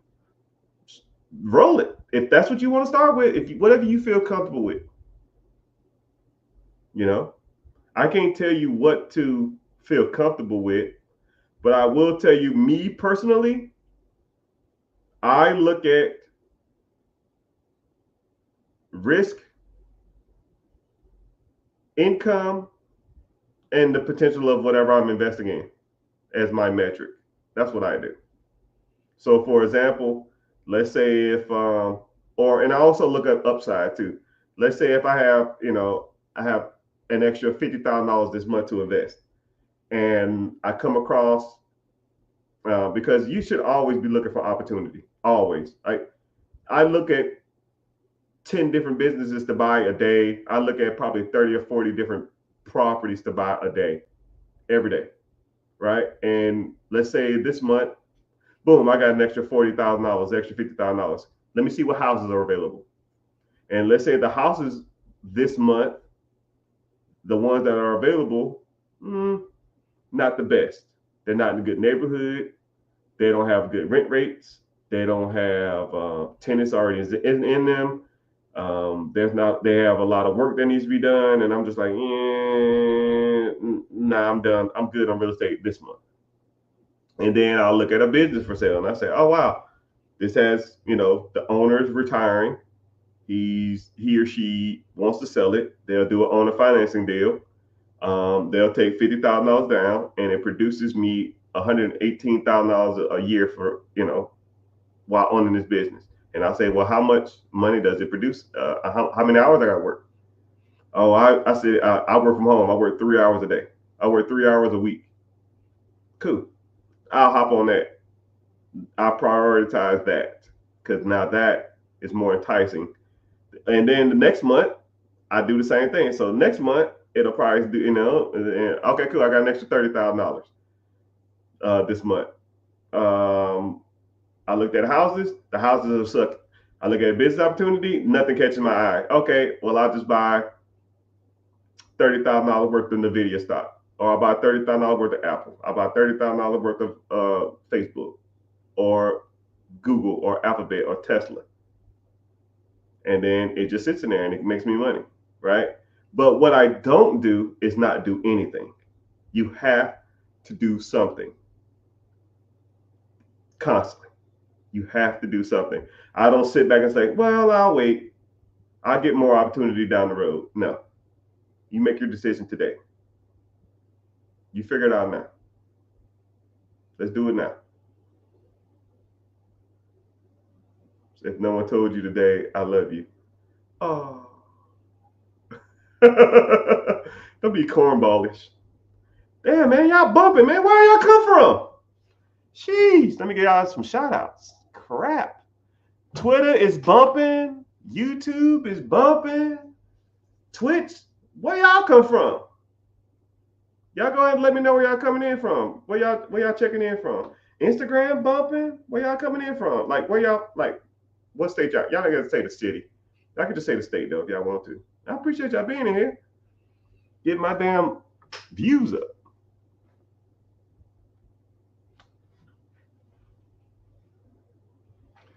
roll it. If that's what you want to start with, whatever you feel comfortable with. You know, I can't tell you what to feel comfortable with, but I will tell you, me personally, I look at risk, income, and the potential of whatever I'm investing in as my metric. That's what I do. So, for example, let's say if, and I also look at upside too. Let's say if I have, I have an extra $50,000 this month to invest, and I come across, because you should always be looking for opportunity. Always. I look at 10 different businesses to buy a day. I look at probably 30 or 40 different properties to buy a day, every day, right? And let's say this month, boom, I got an extra $40,000, extra $50,000. Let me see what houses are available. And let's say the houses this month, the ones that are available, not the best. They're not in a good neighborhood. They don't have good rent rates. They don't have tenants already in them. They have a lot of work that needs to be done. And I'm just like, nah, I'm done. I'm good on real estate this month. And then I'll look at a business for sale and I say, oh, wow, this has, the owner's retiring. He or she wants to sell it. They'll do an owner financing deal. They'll take $50,000 down and it produces me $118,000 a year for, while owning this business. And I say, well, how much money does it produce? How many hours I got to work? Oh, I said, I work from home. I work 3 hours a day. I work 3 hours a week. Cool. I'll hop on that. I prioritize that because now that is more enticing. And then the next month, I do the same thing. So next month, it'll probably do, okay, cool. I got an extra $30,000 this month. I looked at houses. The houses are sucking. I look at a business opportunity. Nothing catches my eye. Okay, well, I'll just buy $30,000 worth of NVIDIA stock. Or I'll buy $30,000 worth of Apple. I'll buy $30,000 worth of Facebook or Google or Alphabet or Tesla. And then it just sits in there and it makes me money, right? But what I don't do is not do anything. You have to do something constantly. You have to do something. I don't sit back and say, well, I'll wait. I'll get more opportunity down the road. No. You make your decision today. You figure it out now. Let's do it now. If no one told you today, I love you. Oh. Don't be cornballish. Damn, man, y'all bumping, man. Where y'all come from? Jeez, let me get y'all some shout outs. Crap. Twitter is bumping. YouTube is bumping. Twitch, where y'all come from? Y'all go ahead and let me know where y'all coming in from. Where y'all checking in from? Instagram bumping? Where y'all coming in from? Like, where y'all, like, what state y'all? Y'all don't got to say the city. Y'all can just say the state, though, if y'all want to. I appreciate y'all being in here. Get my damn views up.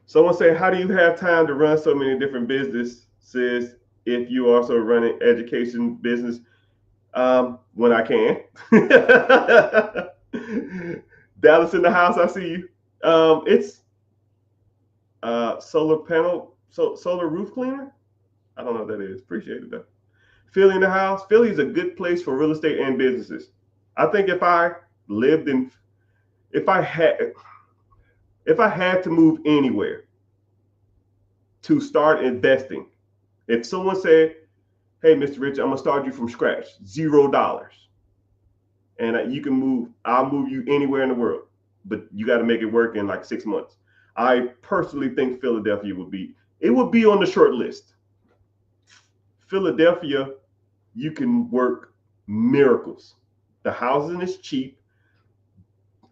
Someone say, how do you have time to run so many different businesses if you also running education business? When I can. Dallas in the house, I see you. Solar roof cleaner. I don't know what that is. Appreciate it though. Philly in the house. Philly is a good place for real estate and businesses. I think lived in, if I had, if I had to move anywhere to start investing, if someone said, "Hey, Mr. Rich, I'm gonna start you from scratch, $0, and you can move. I'll move you anywhere in the world, but you got to make it work in like 6 months." I personally think Philadelphia would be. It would be on the short list. Philadelphia, you can work miracles. The housing is cheap.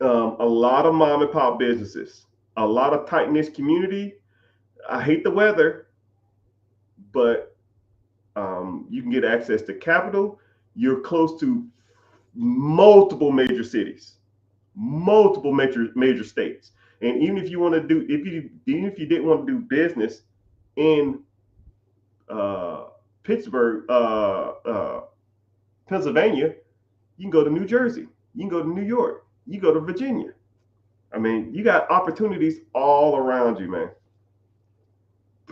A lot of mom and pop businesses, a lot of tight knit community. I hate the weather, but you can get access to capital. You're close to multiple major cities, multiple major states, and even if you want to do, even if you didn't want to do business in Pittsburgh, Pennsylvania, you can go to New Jersey, you can go to New York, you go to Virginia. I mean, you got opportunities all around you, man.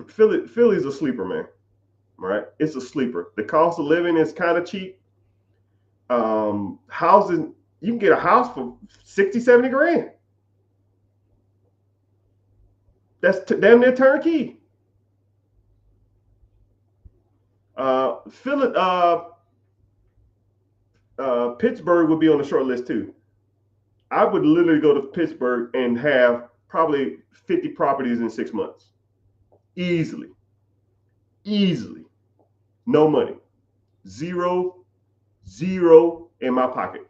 Philly's a sleeper, man. Right? It's a sleeper. The cost of living is kind of cheap. Housing, you can get a house for 60, 70 grand. That's damn near turnkey. Philly, Pittsburgh would be on the short list too. I would literally go to Pittsburgh and have probably 50 properties in 6 months. Easily. No money. Zero in my pocket.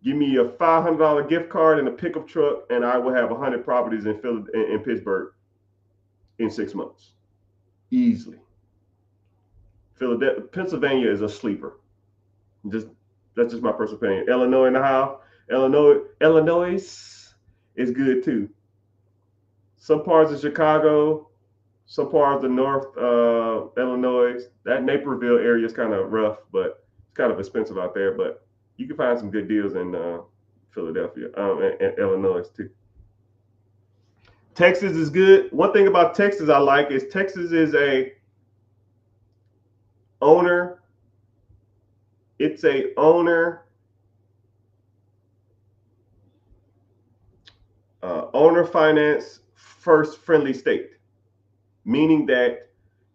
Give me a $500 gift card and a pickup truck, and I will have 100 properties in Pittsburgh in 6 months. Easily. Pennsylvania is a sleeper. That's just my personal opinion. Illinois in the house. Illinois is good too. Some parts of Chicago, some parts of North Illinois. That Naperville area is kind of rough, but it's kind of expensive out there. But you can find some good deals in Philadelphia and Illinois too. Texas is good. One thing about Texas I like is Texas is a owner. It's a owner finance first friendly state, meaning that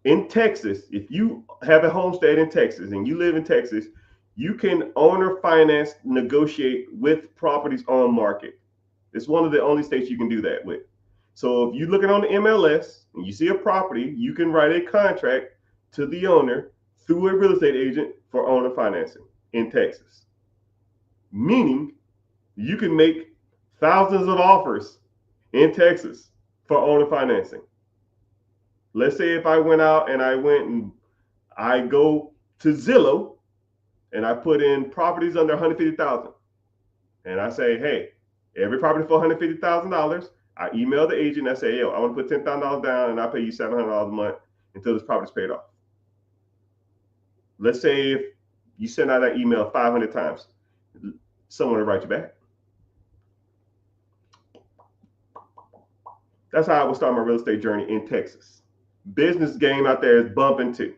in Texas, if you have a homestead in Texas and you live in Texas, you can owner finance negotiate with properties on market. It's one of the only states you can do that with. So if you're looking on the MLS and you see a property, you can write a contract to the owner through a real estate agent for owner financing in Texas. Meaning you can make thousands of offers in Texas for owner financing. Let's say if I went out and I go to Zillow and I put in properties under 150,000, and I say, hey, every property for $150,000. I email the agent. I say, yo, I want to put $10,000 down, and I pay you $700 a month until this property's paid off. Let's say if you send out that email 500 times, someone will write you back. That's how I would start my real estate journey in Texas. Business game out there is bumping too.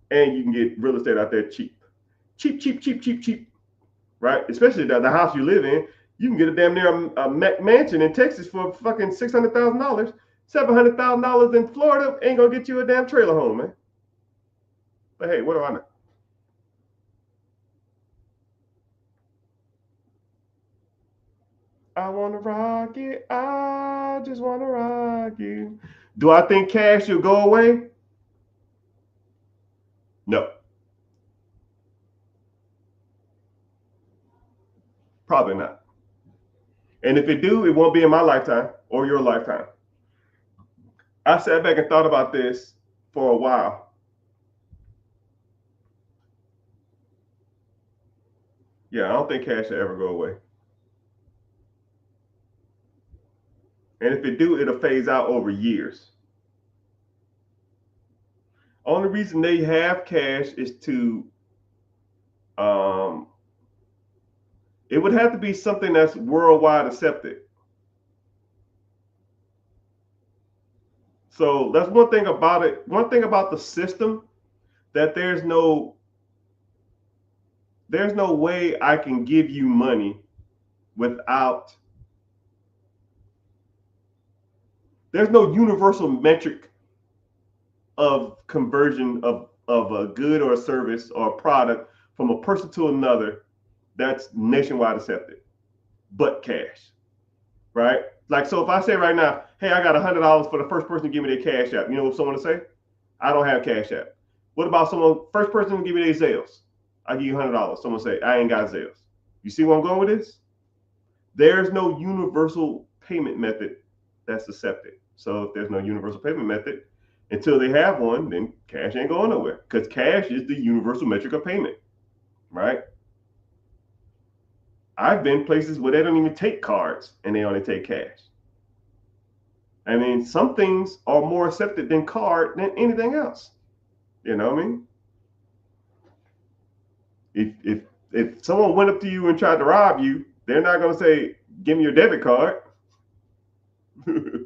And you can get real estate out there cheap. Cheap. Right? Especially the house you live in. You can get a damn near a mansion in Texas for fucking $600,000. $700,000 in Florida ain't gonna get you a damn trailer home, man. But hey, what do I know? I wanna rock it. I just wanna rock you. Do I think cash will go away? No. Probably not. And if it do, it won't be in my lifetime or your lifetime. I sat back and thought about this for a while. Yeah, I don't think cash will ever go away. And if it do, it'll phase out over years. Only reason they have cash is to, it would have to be something that's worldwide accepted. So that's one thing about it. One thing about the system, that there's no way I can give you money without, there's no universal metric of conversion of a good or a service or a product from a person to another that's nationwide accepted, but cash, right? Like, so if I say right now, hey, I got $100 for the first person to give me their cash app, you know what someone will say? I don't have cash app. What about someone, first person to give me their Zales? I give you $100. Someone say, I ain't got Zales. You see where I'm going with this? There's no universal payment method that's accepted. So if there's no universal payment method, until they have one, then cash ain't going nowhere, because cash is the universal metric of payment, right? I've been places where they don't even take cards and they only take cash. I mean, some things are more accepted than card than anything else. You know what I mean? If someone went up to you and tried to rob you, they're not gonna say, "Give me your debit card." They're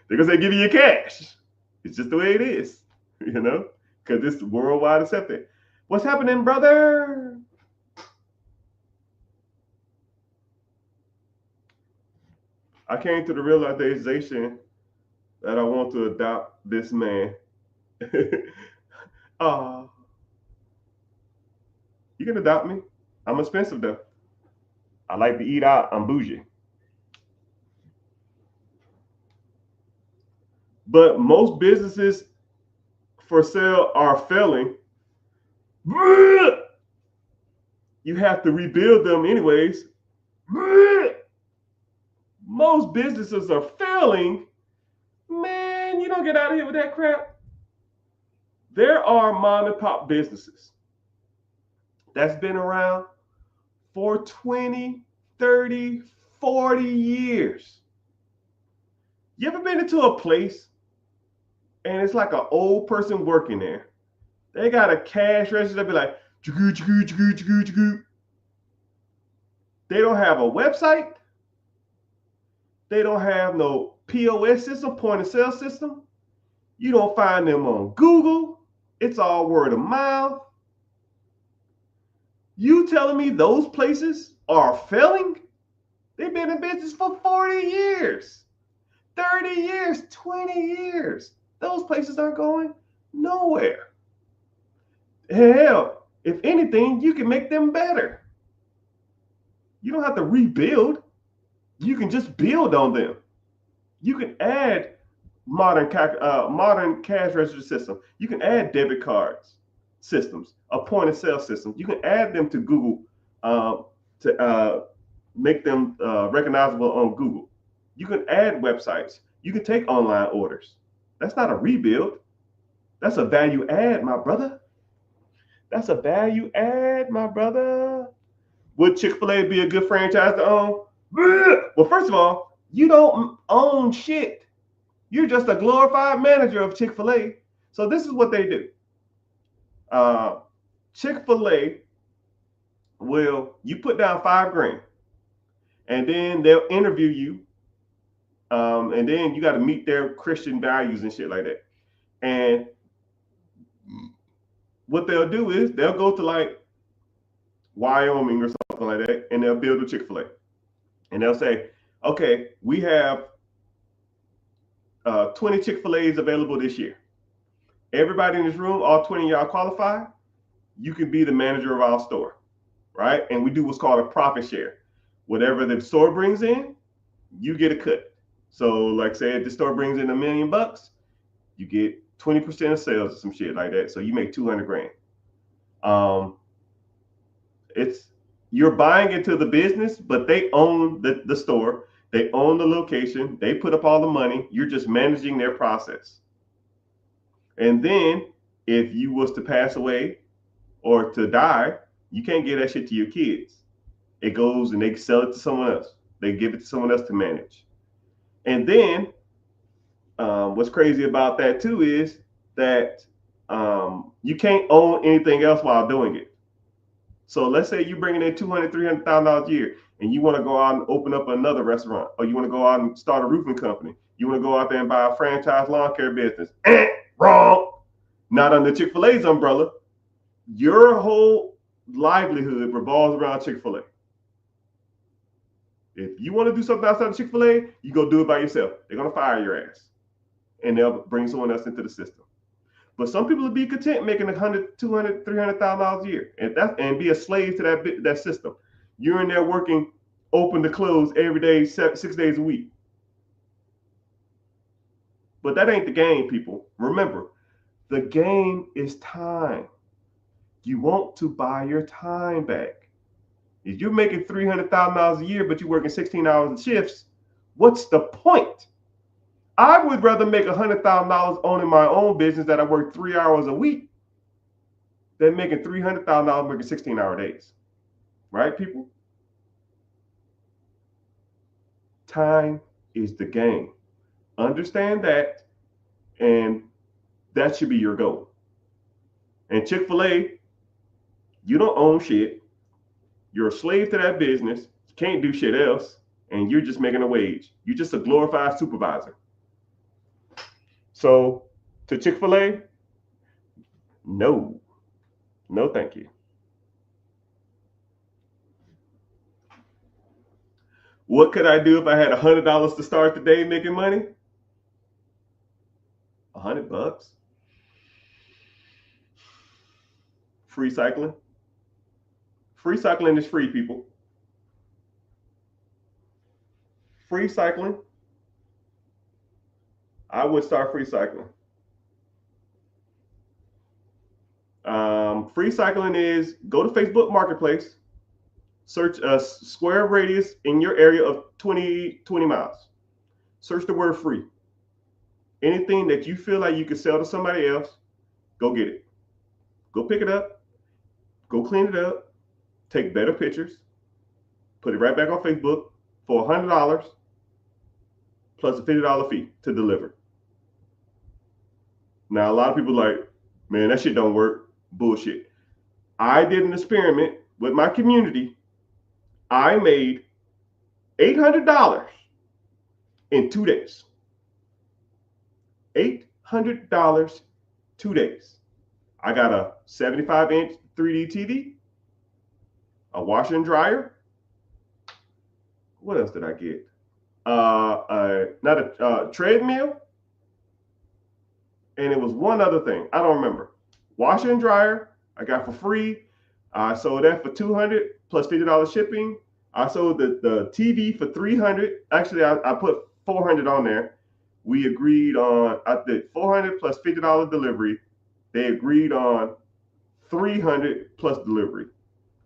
gonna say, "Give me your cash." It's just the way it is, you know, because it's worldwide accepted. What's happening, brother? I came to the realization that I want to adopt this man. You can adopt me. I'm expensive though. I like to eat out. I'm bougie. But most businesses for sale are failing. You have to rebuild them anyways. Most businesses are failing. Man, you don't get out of here with that crap. There are mom and pop businesses that's been around for 20, 30, 40 years. You ever been into a place and it's like an old person working there? They got a cash register that be like, chugoo, chugoo, chugoo, chugoo, chugoo. They don't have a website. They don't have no POS system, point of sale system. You don't find them on Google. It's all word of mouth. You telling me those places are failing? They've been in business for 40 years, 30 years, 20 years. Those places aren't going nowhere. Hell, if anything, you can make them better. You don't have to rebuild. You can just build on them. You can add modern cash register system. You can add debit cards systems, a point of sale system. You can add them to Google to make them recognizable on Google. You can add websites. You can take online orders. That's not a rebuild. That's a value add, my brother. That's a value add, my brother. Would Chick-fil-A be a good franchise to own? Well, first of all, you don't own shit. You're just a glorified manager of Chick-fil-A. So this is what they do. Chick-fil-A you put down $5,000, and then they'll interview you, and then you got to meet their Christian values and shit like that. And what they'll do is they'll go to like Wyoming or something like that, and they'll build a Chick-fil-A. And they'll say, okay, we have 20 Chick-fil-A's available this year. Everybody in this room, all 20 of y'all qualify, you can be the manager of our store, right? And we do what's called a profit share. Whatever the store brings in, you get a cut. So like say if the store brings in $1 million, you get 20% of sales or some shit like that. So you make $200,000. You're buying into the business, but they own the store. They own the location. They put up all the money. You're just managing their process. And then if you was to pass away or to die, you can't give that shit to your kids. It goes and they sell it to someone else. They give it to someone else to manage. And then what's crazy about that too is that you can't own anything else while doing it. So let's say you're bringing in $200,000, $300,000 a year, and you want to go out and open up another restaurant, or you want to go out and start a roofing company. You want to go out there and buy a franchise lawn care business. Wrong. Not under Chick-fil-A's umbrella. Your whole livelihood revolves around Chick-fil-A. If you want to do something outside of Chick-fil-A, you go do it by yourself. They're going to fire your ass, and they'll bring someone else into the system. But some people will be content making $100,000, $200,000, $300,000 a year, and be a slave to that system. You're in there working open to close every day, 6 days a week. But that ain't the game, people. Remember, the game is time. You want to buy your time back. If you're making $300,000 a year, but you're working 16 hours of shifts, what's the point? I would rather make $100,000 owning my own business that I work 3 hours a week than making $300,000 working 16-hour days. Right, people? Time is the game. Understand that, and that should be your goal. And Chick-fil-A, you don't own shit. You're a slave to that business. You can't do shit else, and you're just making a wage. You're just a glorified supervisor. So, to Chick-fil-A, no, thank you. What could I do if I had $100 to start the day making money? $100. Free cycling. Free cycling is free, people. Free cycling. I would start free cycling. Free cycling is go to Facebook Marketplace, search a square radius in your area of 20 miles. Search the word free. Anything that you feel like you can sell to somebody else, go get it. Go pick it up. Go clean it up. Take better pictures. Put it right back on Facebook for $100 plus a $50 fee to deliver. Now, a lot of people are like, man, that shit don't work. Bullshit. I did an experiment with my community. I made $800 in 2 days. $800 2 days. I got a 75-inch 3D TV, a washer and dryer. What else did I get? Not a treadmill. And it was one other thing. I don't remember. Washer and dryer, I got for free. I sold that for $200 plus $50 shipping. I sold the TV for $300. Actually, I put $400 on there. We agreed on, I did $400 plus $50 delivery. They agreed on $300 plus delivery.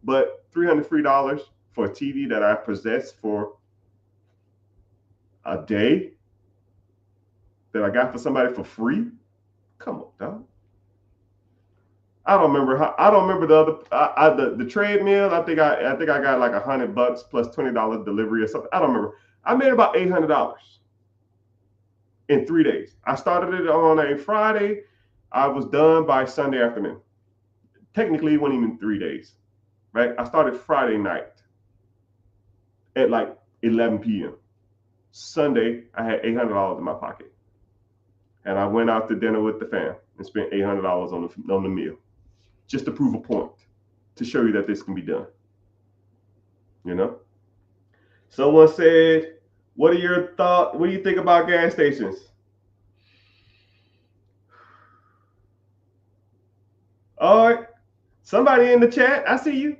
But $300 free dollars for a TV that I possessed for a day that I got for somebody for free? Come on, dog. I don't remember the other the treadmill. I think I got like $100 plus $20 delivery or something. I don't remember. I made about $800 in 3 days. I started it on a Friday. I was done by Sunday afternoon. Technically, it wasn't even 3 days, right? I started Friday night at like 11 p.m. Sunday, I had $800 in my pocket, and I went out to dinner with the fam and spent $800 on the meal, just to prove a point, to show you that this can be done. You know? Someone said, what are your thoughts? What do you think about gas stations? All right. Somebody in the chat, I see you.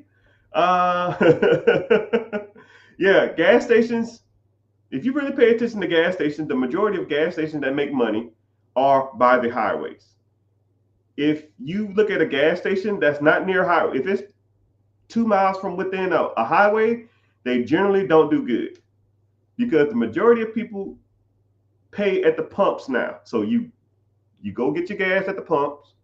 Yeah, gas stations. If you really pay attention to gas stations, the majority of gas stations that make money are by the highways. If you look at a gas station that's not near a highway, if it's 2 miles from within a highway, they generally don't do good, because the majority of people pay at the pumps now. So you go get your gas at the pumps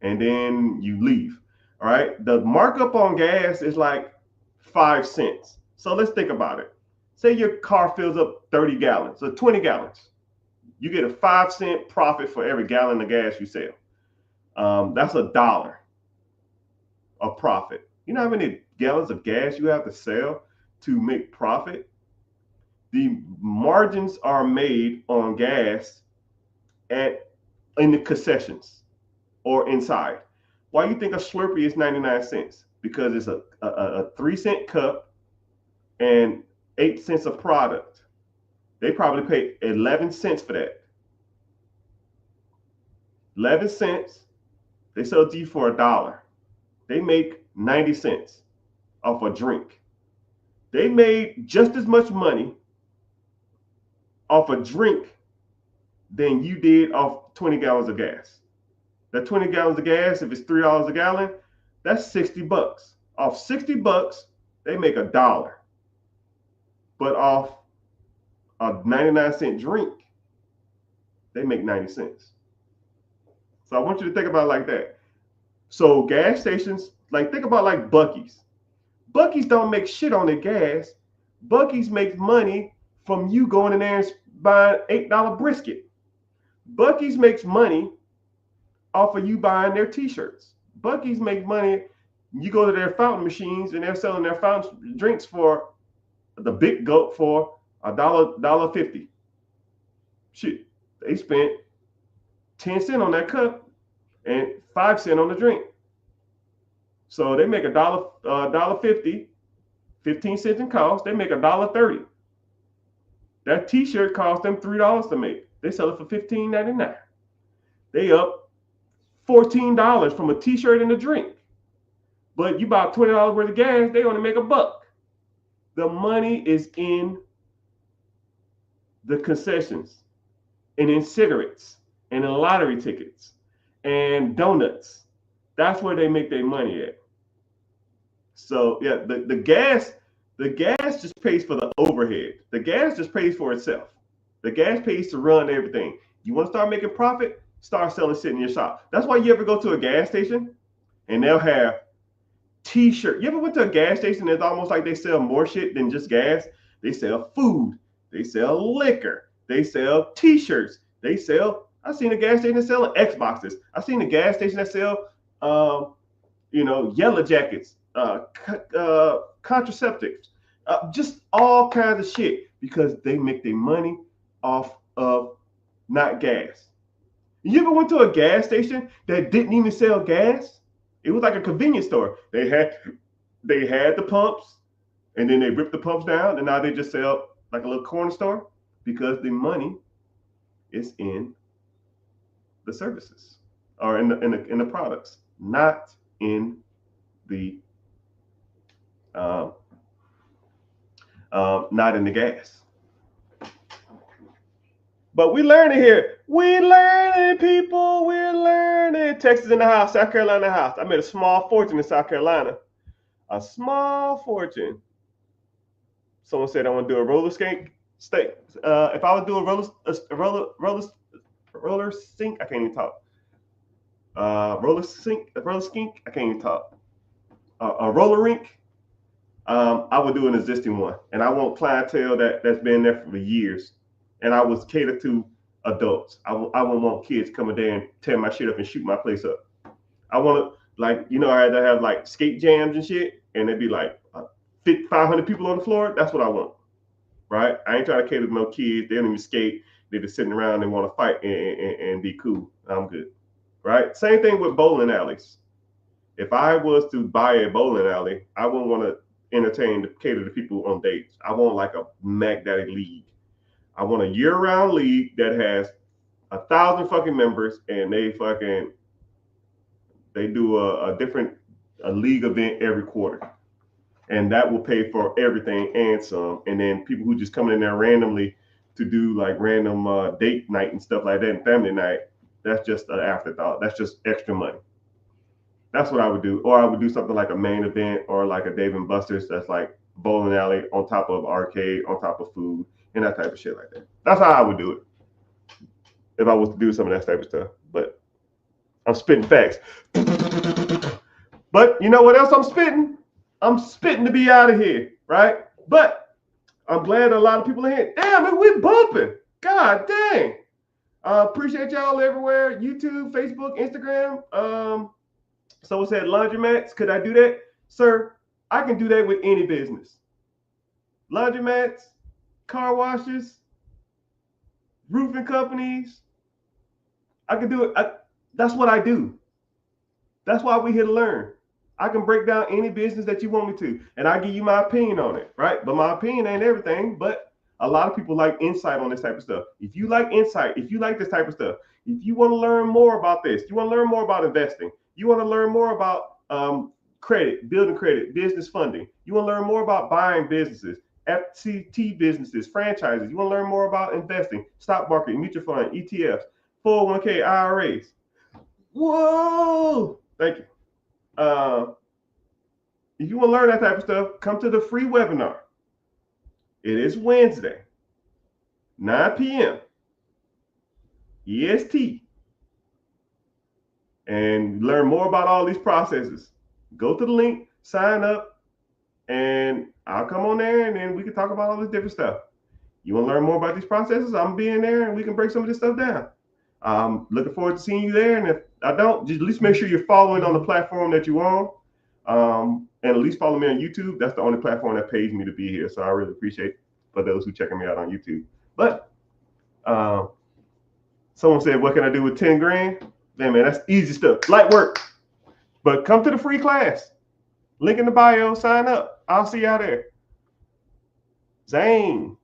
and then you leave. All right. The markup on gas is like 5 cents. So let's think about it. Say your car fills up 30 gallons or 20 gallons. You get a 5-cent profit for every gallon of gas you sell. That's $1 of profit. You know how many gallons of gas you have to sell to make profit, the margins are made on gas in the concessions or inside. Why you think a Slurpee is 99 cents? Because it's a 3-cent cup and 8 cents a product. They probably pay 11 cents for that. 11 cents, they sell it to you for $1. They make 90 cents off a drink. They made just as much money off a drink than you did off 20 gallons of gas. That 20 gallons of gas, if it's $3 a gallon, that's $60. Off $60, they make $1. But off a 99-cent drink, they make 90 cents. So I want you to think about it like that. So gas stations, like think about like Buc-ee's. Buc-ee's don't make shit on their gas. Buc-ee's makes money from you going in there and buying $8 brisket. Buc-ee's makes money off of you buying their t-shirts. Buc-ee's make money. You go to their fountain machines and they're selling their fountain drinks for the big gulp for $1.50. Shit, they spent 10 cents on that cup and 5 cents on the drink. So they make $1.50, 15 cents in cost. They make $1.30. That t-shirt cost them $3 to make. They sell it for $15.99. They up $14 from a t-shirt and a drink. But you buy $20 worth of gas, they only make $1. The money is in the concessions and in cigarettes and in lottery tickets and donuts. That's where they make their money at. So yeah, the gas just pays for the overhead. The gas just pays for itself. The gas pays to run everything. You want to start making profit? Start selling shit in your shop. That's why you ever go to a gas station and they'll have t-shirt. You ever went to a gas station? It's almost like they sell more shit than just gas. They sell food. They sell liquor. They sell t-shirts. I've seen a gas station that selling Xboxes. I've seen a gas station that sell, yellow jackets, contraceptives, just all kinds of shit because they make their money off of not gas. You ever went to a gas station that didn't even sell gas? It was like a convenience store. They had the pumps, and then they ripped the pumps down, and now they just sell like a little corner store because the money is in the services or in the products, not in the not in the gas. But we learning here. We learning, people. We're learning. Texas in the house, South Carolina in the house. I made a small fortune in South Carolina. A small fortune. Someone said I want to do a roller skate. If I would do a roller sink, I can't even talk. Roller skink, I can't even talk. A roller rink, I would do an existing one, and I want clientele that's been there for years, and I would cater to adults. I wouldn't want kids coming there and tear my shit up and shoot my place up. I want to, I had to have like skate jams and shit, and it'd be like 500 people on the floor. That's what I want, right? I ain't trying to cater to no kids. They don't even skate. They're just sitting around and want to fight and be cool. I'm good, right? Same thing with bowling alleys. If I was to buy a bowling alley, I wouldn't want to cater to people on dates. I want like a Mac Daddy league. I want a year-round league that has 1,000 fucking members, and they do a different league event every quarter, and that will pay for everything and some. And then people who just come in there randomly to do like random date night and stuff like that and family night, that's just an afterthought. That's just extra money. That's what I would do. Or I would do something like a main event or like a Dave & Buster's that's like bowling alley on top of arcade, on top of food, and that type of shit like that. That's how I would do it if I was to do some of that type of stuff. But I'm spitting facts. But you know what else I'm spitting? I'm spitting to be out of here, right? But I'm glad a lot of people are here. Damn, man, we're bumping. God dang. Appreciate y'all everywhere. YouTube, Facebook, Instagram. Someone said laundromats. Could I do that? Sir, I can do that with any business. Laundromats, car washes, roofing companies. I can do it. That's what I do. That's why we're here to learn. I can break down any business that you want me to, and I give you my opinion on it, right? But my opinion ain't everything. But a lot of people like insight on this type of stuff. If you like insight, if you like this type of stuff, if you want to learn more about this, you want to learn more about investing, you want to learn more about credit, building credit, business funding, you want to learn more about buying businesses, FTT businesses, franchises, you want to learn more about investing, stock market, mutual fund, ETFs, 401k, IRAs. Whoa! Thank you. If you want to learn that type of stuff, come to the free webinar. It is Wednesday, 9 p.m. EST. And learn more about all these processes. Go to the link, sign up, and I'll come on there and then we can talk about all this different stuff. You want to learn more about these processes? I'm being there and we can break some of this stuff down. I'm looking forward to seeing you there. And if I don't, just at least make sure you're following on the platform that you're on. And at least follow me on YouTube. That's the only platform that pays me to be here. So I really appreciate it for those who checking me out on YouTube. But someone said, what can I do with 10 grand? Man, that's easy stuff. Light work. But come to the free class. Link in the bio. Sign up. I'll see y'all there. Zane.